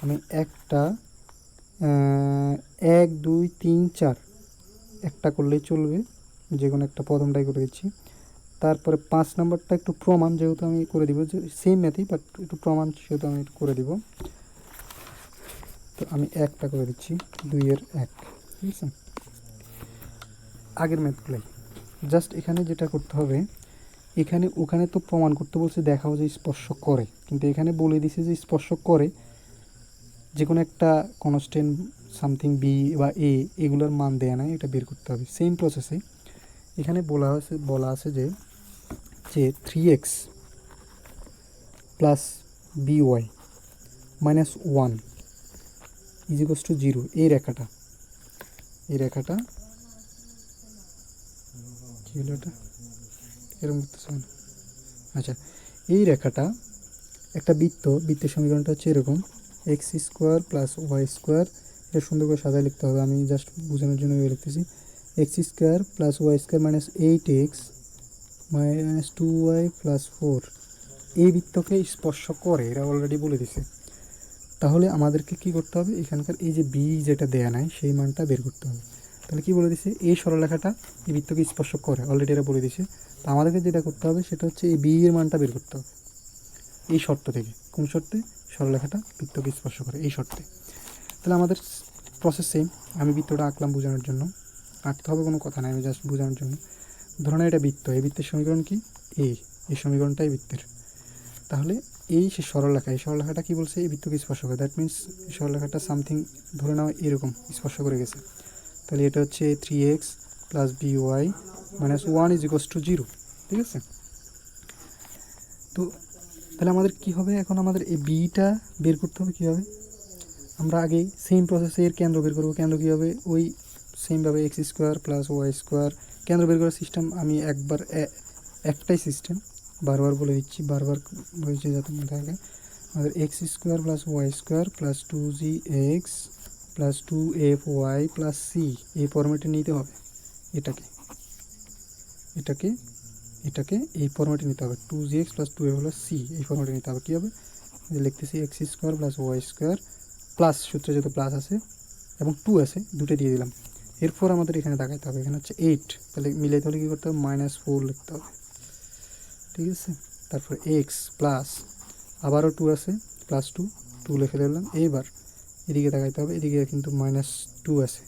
আমি একটা 1 2 3 4 একটা করলেই চলবে, যে কোনো একটা প্রথমটাই করে দিচ্ছি। তারপরে 5 নাম্বারটা একটু প্রমাণ, যেহেতু আমি করে দিব, যে সেম ম্যাথই বাট একটু প্রমাণ সেহেতু আমি একটু করে দিব। তো আমি একটা করে দিচ্ছি, 2-এর 1, ঠিক আছে। আগের ম্যাথগুলাই জাস্ট এখানে যেটা করতে হবে, এখানে ওখানে তো প্রমাণ করতে বলছে, দেখাও যে স্পর্শ করে, কিন্তু এখানে বলে দিছে যে স্পর্শ করে যে কোনো একটা কনস্ট্যান্ট সামথিং বি বা এ, এগুলোর মান দেয়া নাই, এটা বের করতে হবে। সেম প্রসেসে এখানে বলা আছে যে 3x plus by minus 1 is equals to 0, এই রেখাটা কী হলো, এটা এরকম করতেছে না। আচ্ছা, এই রেখাটা একটা বৃত্তের সমীকরণটা হচ্ছে এরকম, x square plus Y square, এটা সুন্দর করে সাজায় লিখতে হবে, আমি জাস্ট বোঝানোর জন্য লিখতেছি। X square plus Y square minus 8x minus 2y plus 4, এই বৃত্তকে স্পর্শ করে, এটা অলরেডি বলে দিছে। তাহলে আমাদেরকে কি করতে হবে, এখানকার এই যে বি যেটা দেয়া নাই সেই মানটা বের করতে হবে। তাহলে কি বলে দিছে, এই সরলরেখাটা এই বৃত্তকে স্পর্শ করে, অলরেডি এটা বলে দিছে। তো আমাদেরকে যেটা করতে হবে সেটা হচ্ছে এই বি এর মানটা বের করতে হবে এই শর্ত থেকে। কোন শর্তে? সরলরেখাটা বৃত্তকে স্পর্শ করে, এই শর্তে। তাহলে আমাদের প্রসেস সেম, আমি বৃত্তটা আঁকলাম বোঝানোর জন্য, আঁকতে হবে কোনো কথা নাই, আমি জাস্ট বোঝানোর জন্য। ধরুন এটা বৃত্ত, এই বৃত্তের সমীকরণ কি, এই সমীকরণটাই বৃত্তের। তাহলে এই সে সরলরেখা, এই সরলরেখাটা কী বলছে, এই বৃত্তকে স্পর্শ করে, দ্যাট মিনস এই সরলরেখাটা সামথিং ধরে নাও এরকম স্পর্শ করে গেছে। তাহলে এটা হচ্ছে 3x plus by minus 1 is equals to 0, ঠিক আছে। তো তাহলে আমাদের কি হবে, এখন আমাদের এই বিটা বের করতে হবে কীভাবে, আমরা আগে সেম প্রসেসে এর কেন্দ্র বের করবো। কেন্দ্র কী হবে, ওই সেমভাবে x square plus Y square, কেন্দ্র বের করার সিস্টেম আমি একটাই সিস্টেম, বারবার বলে দিচ্ছি, বারবার বলছি যাতে মনে থাকে। আমাদের x square plus Y square plus 2gx plus 2fy plus c, এই ফরম্যাটে নিতে হবে। এটাকে এই ফরম্যাটে নিতে হবে, 2gx plus 2f plus c, এই ফরম্যাটে নিতে হবে। কী হবে, লিখতেছি x square plus Y square plus, সূত্রে যত প্লাস আছে এবং 2 আছে দুটো দিয়ে দিলাম। এরপর আমাদের এখানে দেখাইতে হবে, এখানে হচ্ছে 8, তাহলে মিলাইতে হলে কী করতে হবে, -4 লিখতে হবে, ঠিক আছে। তারপর এক্স প্লাস আবারও 2 আছে, প্লাস 2 লিখে দিলাম। এইবার এদিকে দেখাইতে হবে, এদিকে কিন্তু -2 আছে,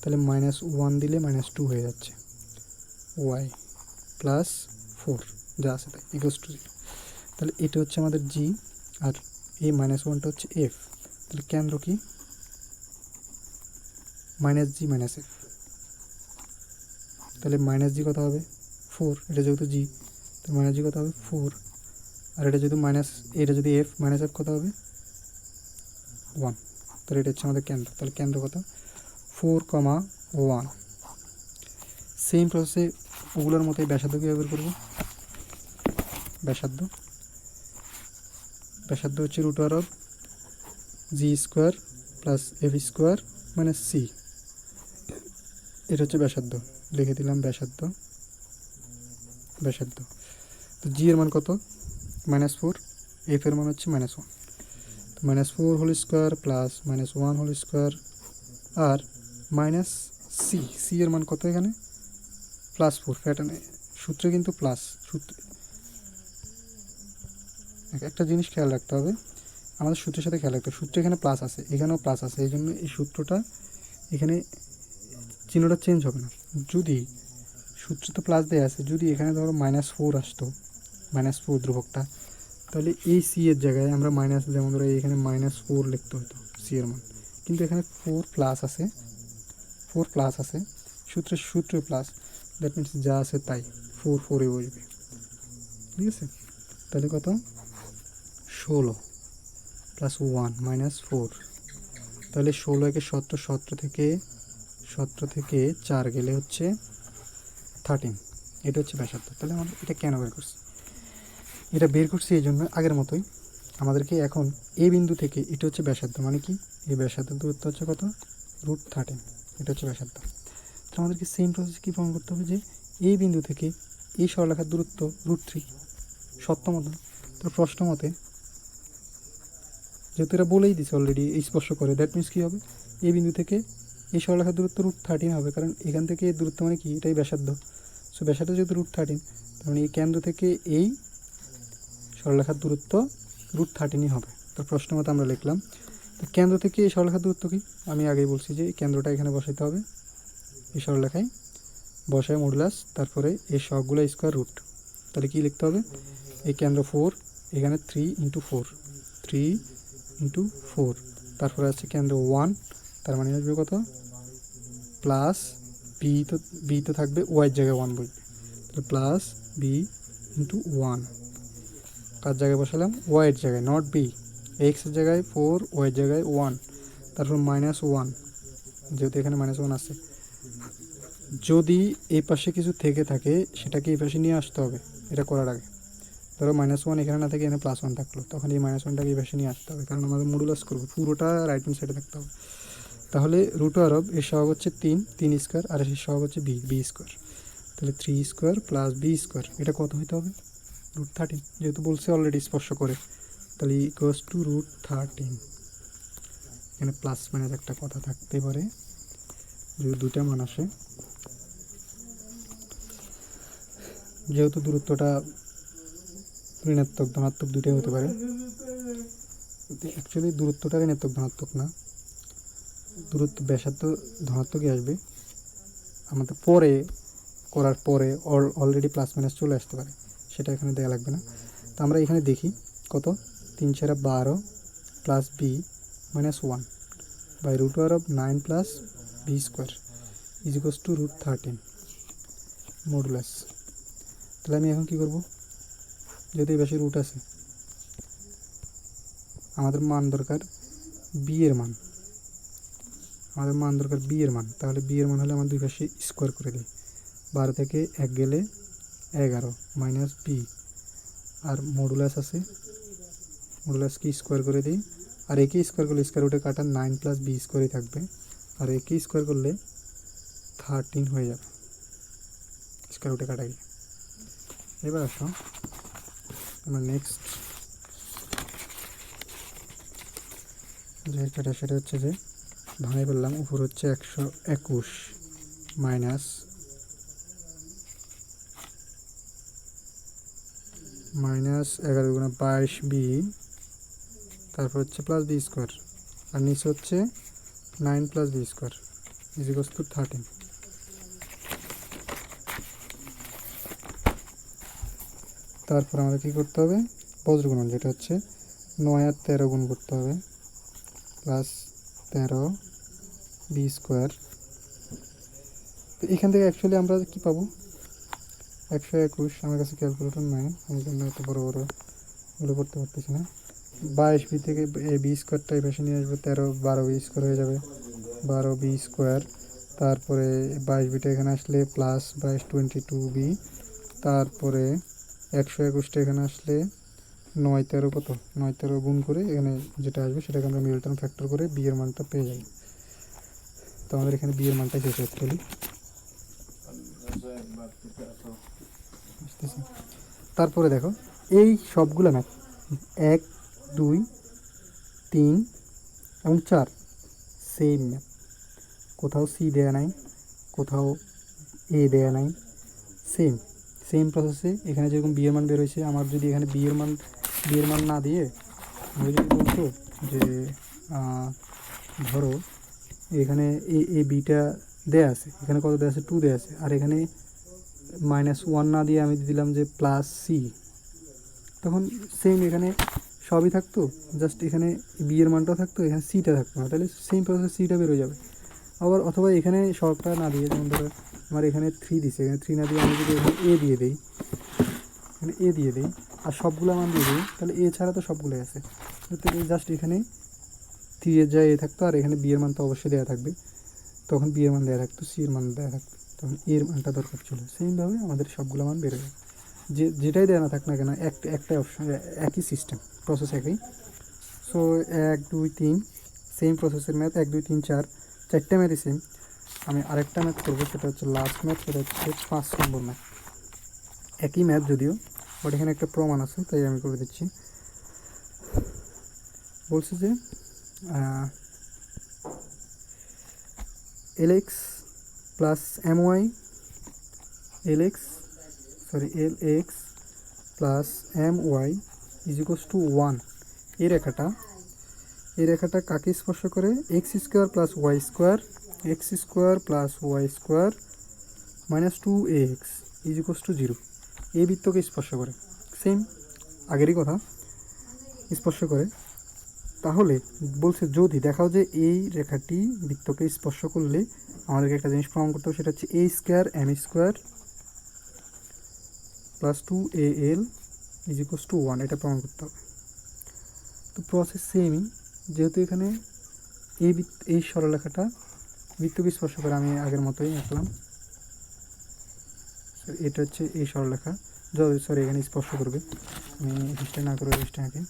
তাহলে -1 দিলে -2 হয়ে যাচ্ছে, ওয়াই প্লাস 4 যা আছে তাই ইকুয়ালস টু 0। তাহলে এটা হচ্ছে আমাদের জি, আর এই -1টা হচ্ছে এফ। তাহলে কেন্দ্র কি, -g - f, তাহলে -g কত হবে 4, এটা যেহেতু জি, তো -g কত হবে 4, আর এটা যদি এটা যদি f - f কত হবে 1, তাহলে এটা হচ্ছে আমাদের কেন্দ্র। তাহলে কেন্দ্র কত, 4,1। সেম প্রসেসে ওগুলোর মতোই ব্যাসার্ধ কীভাবে বের করবো, ব্যাসার্ধ হচ্ছে √g² plus f² minus c, এটা হচ্ছে ব্যাসার্ধ, লিখে দিলাম ব্যাসার্ধ। তো জি এর মান কত, -4, এফ এর মান হচ্ছে -1, তো -4 whole square plus -1 whole square আর মাইনাস সি এর মান কত, এখানে +4, প্যাটার্নে সূত্রে কিন্তু প্লাস, সূত্রে একটা জিনিস খেয়াল রাখতে হবে, আমাদের সূত্রের সাথে খেয়াল রাখতে হবে, সূত্রে এখানে প্লাস আছে, এখানেও প্লাস আছে, এই জন্য এই সূত্রটা এখানে চিহ্নটা চেঞ্জ হবে না। যদি সূত্রে তো প্লাস দেওয়া আছে, যদি এখানে ধরো -4 আসতো, -4 ধ্রুবকটা, তাহলে এই সি এর জায়গায় আমরা যেমন ধরো এখানে -4 লিখতে হতো সি এর মান, কিন্তু এখানে 4 প্লাস আছে, সূত্রে প্লাস, দ্যাট মিনস যা আছে তাই 4 বসবে, ঠিক আছে। তাহলে কত, 16 প্লাস 1 -4, তাহলে 16 একে 17, 17 থেকে 4 গেলে হচ্ছে 13, এটা হচ্ছে ব্যাসার্ধ। তাহলে আমরা এটা কেন বের করছি, এটা বের করছি এই জন্য, আগের মতোই আমাদেরকে এখন এই বিন্দু থেকে, এটা হচ্ছে ব্যাসার্ধ, মানে কি এই ব্যাসার্ধের দূরত্ব হচ্ছে কত, √13, এটা হচ্ছে ব্যাসার্ধ। তো আমাদেরকে সেম প্রসেস কী প্রমাণ করতে হবে, যে এই বিন্দু থেকে এই সরলরেখার দূরত্ব √3, সত্য মতো। তো প্রশ্ন মতে যেহেতু এরা বলেই দিছে অলরেডি স্পর্শ করে, দ্যাট মিনস কী হবে, এই বিন্দু থেকে এই সরলরেখার দূরত্ব √13 হবে, কারণ এখান থেকে এই দূরত্ব মানে কি, এটাই ব্যাসার্ধ। সো ব্যাসার্ধ যেহেতু √13, তার মানে এই কেন্দ্র থেকে এই সরলরেখার দূরত্ব √13ই হবে। তো প্রশ্ন মতো আমরা লিখলাম। তো কেন্দ্র থেকে এই সরলরেখার দূরত্ব কি, আমি আগেই বলছি যে এই কেন্দ্রটা এখানে বসাইতে হবে, এই সরলরেখায় বসায় মডুলাস, তারপরে এই সবগুলো স্কোয়ার রুট। তাহলে কী লিখতে হবে, এই কেন্দ্র 4, এখানে 3 × 4, 3 × 4, তারপরে আছে কেন্দ্র 1, তার মানে আসবে কত, প্লাস বি তো থাকবে, ওয়াইয়ের জায়গায় 1 বসবে, তাহলে প্লাস বি × 1, কার জায়গায় বসালাম, ওয়াইয়ের জায়গায়, নট বি, এক্সের জায়গায় 4, ওয়াইয়ের জায়গায় 1, তারপর -1, যেহেতু এখানে -1 আছে, যদি এই পাশে কিছু থেকে থাকে সেটাকে এই পাশে নিয়ে আসতে হবে, এটা করার আগে। ধরো -1 এখানে না থাকে, এখানে +1 থাকলো, তখন এই -1টাকে এই পাশে নিয়ে আসতে হবে, কারণ আমাদের মডুলাস করবো, পুরোটা রাইট হ্যান্ড সাইডে থাকতে হবে। তাহলে √, এর সহগ হচ্ছে 3 স্কোয়ার, আর এর সহগ হচ্ছে বি স্কোয়ার, তাহলে 3 স্কোয়ার প্লাস বি স্কোয়ার, এটা কত হইতে হবে, √13, যেহেতু বলছে অলরেডি স্পর্শ করে, তাহলে ইকুয়ালস টু √13। এখানে প্লাস মাইনাস একটা কথা থাকতে পারে, যদি দুটা মান আসে, যেহেতু দূরত্বটা ঋণাত্মক ধনাত্মক দুটোই হতে পারে। অ্যাকচুয়ালি দূরত্বটা ঋণাত্মক ধনাত্মক না, দূরত্ব ব্যাসার্ধ ধনাত্মকই আসবে, আমাদের পরে করার পরে অলরেডি প্লাস মাইনাস চলে আসতে পারে, সেটা এখানে দেওয়া লাগবে না। তো আমরা এখানে দেখি কত, 3 × 12 plus B -1 by √9 plus B square is equals to √13 modulus. তাহলে আমি এখন কী করব, যদি এই পাশে রুট আছে, আমাদের মান দরকার বি এর মান, তাহলে বি এর মান হলে আমার দুই পাশে স্কোয়ার করে দিই, 12 থেকে 1 গেলে 11 মাইনাস বি, আর মডুলাস আছে, মডুলাসকে স্কোয়ার করে দিই, আর একে স্কোয়ার করলে স্কোয়ার রুটে কাটা 9 প্লাস বি স্কোয়ারই থাকবে, আর একে স্কোয়ার করলে 13 হয়ে যাবে স্কোয়ার রুটে কাটা গিয়ে। এবার আসো আমরা নেক্সট যেটা সেটা হচ্ছে যে ভাঙে ফেললাম, উপর হচ্ছে 121 মাইনাস -11 × 22 বি, তারপর হচ্ছে প্লাস বি স্কোয়ার, আর নিচে হচ্ছে 9 plus B square is equals to 13। তারপর আমাদের কী করতে হবে, বজ্রগুণন, যেটা হচ্ছে 9 আর 13 গুণ করতে হবে, প্লাস 13 বি স্কোয়ার। তো এখান থেকে অ্যাকচুয়ালি আমরা কী পাবো, 121, আমার কাছে ক্যালকুলেটর নাই, আমি জন্য এত বড় বড়গুলো করতে পারতেছি না, 22 বি থেকে বি স্কোয়ারটা এই পাশে নিয়ে আসবো, 12 বি স্কোয়ার হয়ে যাবে, 12 বি স্কোয়ার, তারপরে 22 বিটা এখানে আসলে প্লাস 22 22 বি, তারপরে 121টা এখানে আসলে 9 13 কত, 9 13 গুণ করে এখানে যেটা আসবে সেটাকে আমরা মিডল ফ্যাক্টর করে বি এর মানটা পেয়ে যাই। তো আমাদের এখানে বি এর মানটা শেষ অ্যাকচুয়ালি। তারপরে দেখো এই সবগুলো ম্যাথ 1 2 3 এবং 4 সেম ম্যাথ, কোথাও সি দেয়া নাই, কোথাও এ দেয়া নাই, সেম প্রসেসে এখানে যেরকম বি এর মান বের হয়েছে, আমার যদি এখানে বি এর মান না দিয়ে আমি যদি বলতো যে ধরো এখানে এ বিটা দেয়া আছে, এখানে কত দেয়া আছে, 2 দেয়া আছে, আর এখানে -1 না দিয়ে আমি দিলাম যে প্লাস সি, তখন সেম এখানে সবই থাকতো, জাস্ট এখানে বি এর মানটাও থাকতো, এখানে সিটা থাকতো না, তাহলে সেম প্রসেস সিটা বেরোয় যাবে। আবার অথবা এখানে সবটা না দিয়ে, যেমন ধরো আমার এখানে 3 দিছে, এখানে 3 না দিয়ে আমি যদি এখানে এ দিয়ে দিই, এখানে এ দিয়ে দিই আর সবগুলো মান দিয়ে দিই, তাহলে এ ছাড়া তো সবগুলোই আছে, তো জাস্ট এখানে 3 এর জায়গায় এ থাকতো, আর এখানে বি এর মান তো অবশ্যই দেওয়া থাকবে, তখন বি এর মান দেওয়া থাকতো, সি এর মান দেওয়া থাকতো, তখন এর মানটা দরকার ছিল। সেমভাবে আমাদের সবগুলো মান বেরোবে, যেটাই দেওয়া না থাক না কেন, একটাই অপশন, একই সিস্টেম, প্রসেস একই। সো 1 2 3 সেম প্রসেসের ম্যাথ, 1 2 3 4 চারটে ম্যাথই সেম। আমি আরেকটা ম্যাথ করবো, সেটা হচ্ছে লাস্ট ম্যাথ, সেটা হচ্ছে 5 নম্বর ম্যাথ, একই ম্যাথ যদিও, বাট এখানে একটা প্রমাণ আছে তাই আমি করে দিচ্ছি। বলছে যে lx plus my lx plus my is equals to 1। এই রেখাটা কাকে স্পর্শ করে? X square plus Y square minus 2ax is equals to 0। এই বৃত্তকে স্পর্শ করে, সেম আগেরই কথা, স্পর্শ করে। তাহলে বলছে যদি দেখাও যে এই রেখাটি বৃত্তকে স্পর্শ করলে আমাদেরকে একটা জিনিস প্রমাণ করতে হবে, সেটা হচ্ছে a square m square plus 2al is equals to 1, এটা প্রমাণ করতে হবে। তো প্রসেস সেমই, যেহেতু এখানে এই সরলরেখাটা বৃত্তকে স্পর্শ করে, আমি আগের মতোই আঁকলাম। এটা হচ্ছে এই সরলরেখা, সরি এখানে স্পর্শ করবে, আমি রেজিস্টার না করে রেজিস্টার আঁকি।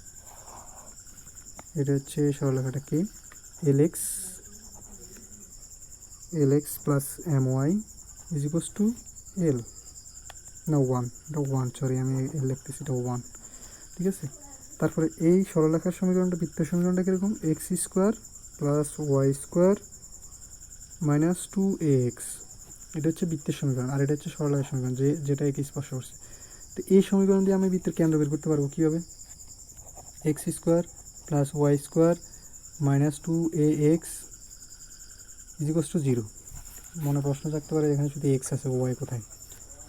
এটা হচ্ছে সরলরেখাটা কি? lx plus my is equals two l না 1, এটা 1, সরি আমি l লিখতেছি, এটা 1, ঠিক আছে। তারপরে এই সরলরেখার সমীকরণটা, বৃত্তের সমীকরণটা কীরকম? X square plus Y square minus 2ax, এটা হচ্ছে বৃত্তের সমীকরণ, আর এটা হচ্ছে সরলরেখার সমীকরণ যেটা একে স্পর্শ করছে। তো এই সমীকরণ দিয়ে আমি বৃত্তের কেন্দ্র বের করতে পারবো কীভাবে? X square plus Y square minus 2ax is equals to 0। মনে প্রশ্ন থাকতে পারে এখানে শুধু এক্স আছে, ওয়াই কোথায়?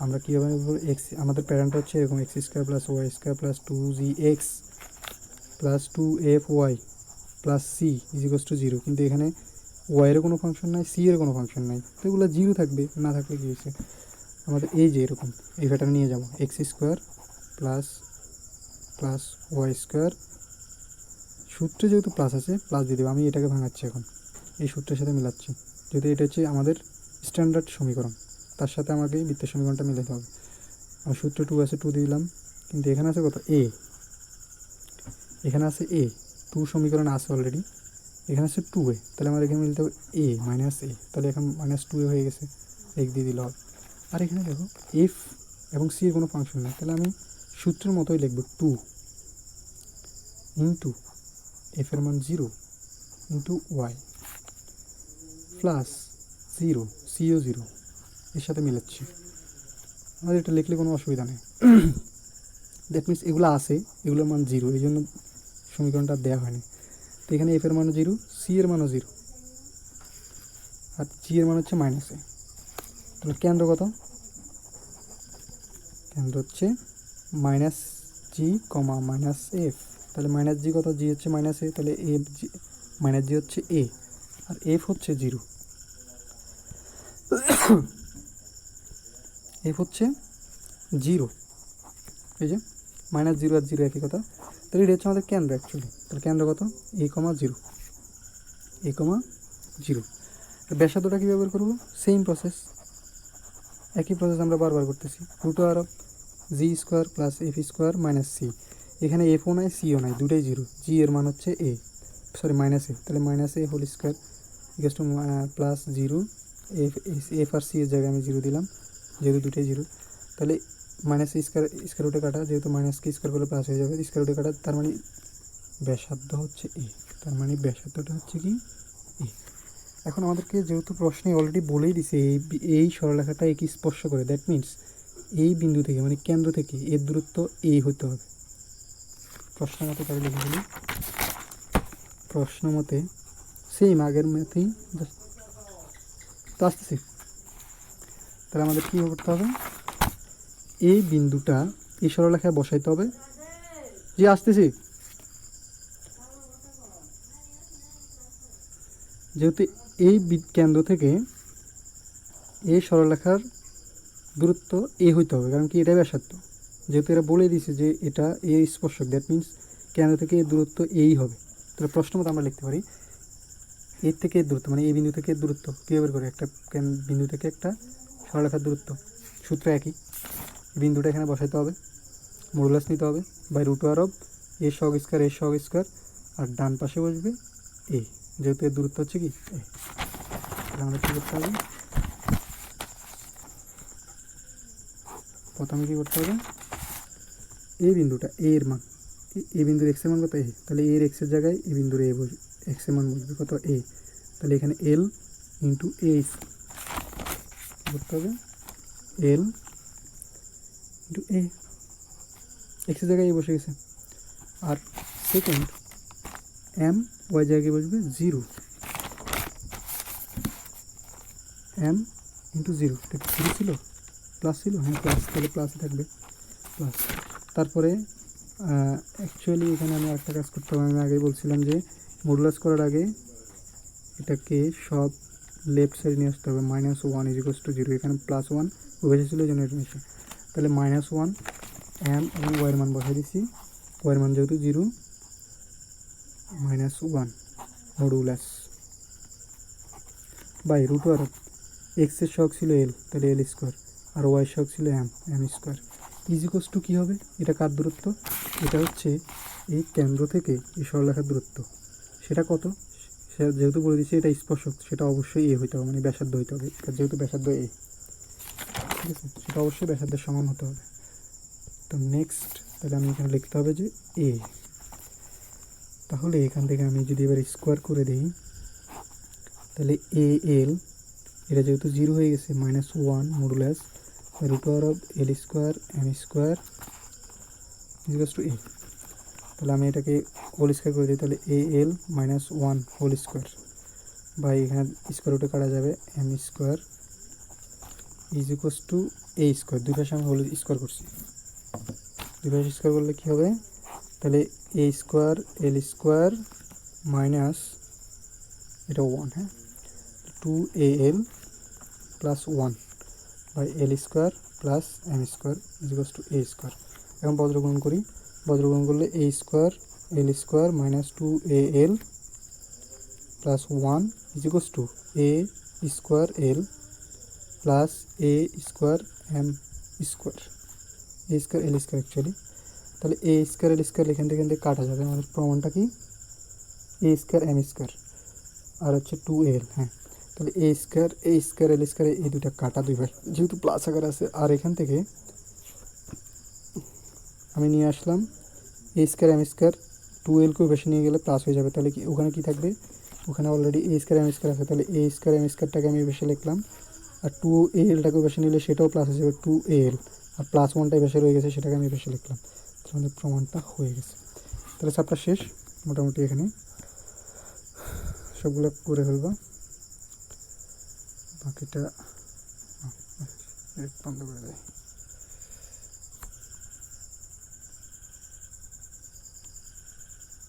আমরা কীভাবে এক্স, আমাদের প্যাটার্নটা হচ্ছে এরকম, x square plus Y square plus 2gx plus 2fy plus C is equals to 0। কিন্তু এখানে ওয়াইয়েরও কোনো ফাংশন নাই, সি এর কোনো ফাংশন নাই, তো এগুলো 0 থাকবে, না থাকলে কী হয়েছে? আমাদের এই যে এরকম এই প্যাটার্ন নিয়ে যাবো, X square plus Y square, সূত্রে যেহেতু প্লাস আছে প্লাস দিয়ে দেবো, আমি এটাকে ভাঙাচ্ছি এখন, এই সূত্রের সাথে মিলাচ্ছি, যেহেতু এটা হচ্ছে আমাদের স্ট্যান্ডার্ড সমীকরণ, তার সাথে আমাকে বৃত্তের সমীকরণটা মিলাতে হবে। আমার সূত্র 2 আছে, 2 দিলাম, কিন্তু এখানে আছে কত? এখানে আছে 2 সমীকরণ আছে অলরেডি, এখানে আছে 2a, তাহলে আমার এখানে মিলতে হবে a মাইনাস a, তাহলে এখন মাইনাস 2a হয়ে গেছে, এক দিয়ে দিল। আর এখানে দেখো এফ এবং সি এর কোনো ফাংশন নেই, তাহলে আমি সূত্রের মতোই লিখব 2 ইন্টু এফের মান 0 ইন্টু ওয়াই প্লাস 0 সিও 0, এর সাথে মিলাচ্ছি। আমাদের এটা লিখলে কোনো অসুবিধা নেই। দ্যাট মিনস এগুলো আছে, এগুলোর মান 0, এই জন্য সমীকরণটা দেওয়া হয়নি। তো এখানে এফের মানও 0, সি এর মানও 0, আর জি এর মান হচ্ছে মাইনাস এ। তাহলে কেন্দ্র কত? কেন্দ্র হচ্ছে মাইনাস জি কমা মাইনাস এফ, তাহলে মাইনাস জি কত? জি হচ্ছে মাইনাস এ, তাহলে এফ জি মাইনাস জি হচ্ছে এ, আর এফ হচ্ছে 0, এফ হচ্ছে 0, এই যে মাইনাস 0 আর 0 একই কথা। তাহলে এটা হচ্ছে আমাদের কেন্দ্র অ্যাকচুয়ালি। তাহলে কেন্দ্র কত? a, 0। ব্যাসার্ধটা কী ব্যবহার করবো? সেম প্রসেস, একই প্রসেস আমরা বারবার করতেছি। √g square plus F square minus C, এখানে এফও নাই সিও নাই, দুটাই 0, জি এর মান হচ্ছে মাইনাস এ, তাহলে minus A whole square equals to plus 0, F আর সি এর জায়গায় আমি 0 দিলাম, যেহেতু দুটাই 0। তাহলে মাইনাস স্কোয়ার রুটে কাটা, যেহেতু মাইনাসকে স্কোয়ার করলে প্লাস হয়ে যাবে, স্কোয়ার রুটে কাটা, তার মানে ব্যাসার্ধ হচ্ছে এ, তার মানে ব্যাসার্ধটা হচ্ছে কি এ। এখন আমাদেরকে যেহেতু প্রশ্নে অলরেডি বলেই দিছে এই সরলরেখাটা একে স্পর্শ করে, দ্যাট মিনস এই বিন্দু থেকে মানে কেন্দ্র থেকে এর দূরত্ব এ হতে হবে। প্রশ্ন মতে তাহলে লিখে দিলি, প্রশ্ন মতে সেম আগের মতেই তো আসতেছি। তাহলে আমাদের কী করতে হবে? এই বিন্দুটা এই সরলরেখায় বসাইতে হবে। জি আসতেছি। যেহেতু এই কেন্দ্র থেকে এই সরলরেখার দূরত্ব এ হইতে হবে, কারণ কি এটা ব্যাসার্ধ, যেহেতু এরা বলে দিয়েছে যে এটা এ স্পর্শক, দ্যাট মিনস কেন্দ্র থেকে এর দূরত্ব এই হবে। তাহলে প্রশ্ন মতো আমরা লিখতে পারি এর থেকে এর দূরত্ব, মানে এই বিন্দু থেকে এর দূরত্ব কীভাবে করে? একটা বিন্দু থেকে একটা সরলরেখার দূরত্ব সূত্র একই, বিন্দুটা এখানে বসাইতে হবে, মডুলাস নিতে হবে বাই √a স্কোয়ার, আর ডান পাশে বসবে এ, যেহেতু এর দূরত্ব হচ্ছে কি এ। তাহলে আমাদের কী করতে হবে? প্রথমে কী করতে হবে? এই বিন্দুটা এ এর মান, এ বিন্দুর এক্সের মান কত এ, তাহলে এর এক্সের জায়গায় এ বিন্দুর এ বসবে, এক্সের মান বসবে কত এ, তাহলে এখানে এল ইন্টু এ করতে হবে, এল ইন্টু এ, এক্সের জায়গায় এ বসে গেছে। আর সেকেন্ড এম ওয়াই জায়গায় বসবে 0, এম ইন্টু 0, এটা কি 0 ছিল, প্লাস ছিল, হ্যাঁ প্লাস, তাহলে প্লাসই থাকবে প্লাস। তারপরে অ্যাকচুয়ালি এখানে আমি একটা কাজ করতে হবে, আমি আগেই বলছিলাম যে মডুলাস করার আগে এটাকে সব লেফট সাইড নিয়ে আসতে হবে, -1 = 0, এখানে +1 ওভাবে ছিল এই জন্য এটা নিয়েছি। তাহলে -1 এম এবং ওয়াইয়ের মান বসাই দিচ্ছি, ওয়াইয়ের মান যেহেতু 0, -1 মডুলাস বাই রুট আর এক্সের শখ ছিল এল, তাহলে এল স্কোয়ার, আর ওয়াই শখ ছিল এম স্কোয়ার ইজিকোস টু কী হবে, এটা কার দূরত্ব, এটা হচ্ছে এই কেন্দ্র থেকে এই সরলরেখার দূরত্ব, সেটা কত, সে যেহেতু বলে দিচ্ছি এটা স্পর্শক, সেটা অবশ্যই এ হইতে হবে, মানে ব্যাসার্ধ হইতে হবে, এটা যেহেতু ব্যাসার্ধ এ, ঠিক আছে, সেটা অবশ্যই ব্যাসার্ধের সমান হতে হবে। তো নেক্সট তাহলে আমি এখানে লিখতে হবে যে এ, তাহলে এখান থেকে আমি যদি এবার স্কোয়ার করে দিই, তাহলে এ এল, এটা যেহেতু 0 হয়ে গেছে, -1 মডুলাস √এল স্কোয়ার এম স্কোয়ার = এ, তাহলে আমি এটাকে হোল স্কোয়ার করে দিই, তাহলে এ এল -1 হোল স্কোয়ার বাই এখানে স্কোয়ার রুটে কাটা যাবে এম স্কোয়ার = এ স্কোয়ার, দুই পাশে আমি হোল স্কোয়ার করছি, দুই পাশে স্কোয়ার করলে কী হবে, তাহলে A square L square minus এটা 1, হ্যাঁ 2al + 1 by L square plus M square = A square. এখন বজ্রগুণন করি, বজ্রগুণন করলে A square L square -2al + 1 = A square L plus A square M square, A square L square actually, তাহলে A square L square এখান থেকে কাটা যাবে, আমাদের প্রমাণটা কি এ স্কোয়ার এম স্কোয়ার আর হচ্ছে 2al, হ্যাঁ তাহলে এ স্কোয়ার এল স্কোয়ার এই দুটা কাটা, দুই ভাই যেহেতু প্লাস আকার আছে, আর এখান থেকে আমি নিয়ে আসলাম এ স্কোয়ার এম স্কোয়ার, 2lকেও বেশি নিয়ে গেলে প্লাস হয়ে যাবে, তাহলে কি ওখানে কি থাকবে, ওখানে অলরেডি এ স্কোয়ার এম স্কোয়ার আছে, তাহলে এ স্কোয়ার এম স্কোয়ারটাকে আমি বেশি লিখলাম, আর 2alটাকেও বেশি নিলে সেটাও প্লাস হয়ে যাবে 2al, আর +1টাই বেশি রয়ে গেছে, সেটাকে আমি বেশি লিখলাম, তাহলে প্রমাণটা হয়ে গেছে। তাহলে চ্যাপ্টার শেষ মোটামুটি, এখানে সবগুলো করে ফেলবা, বাকিটা বন্ধ করে দেয়।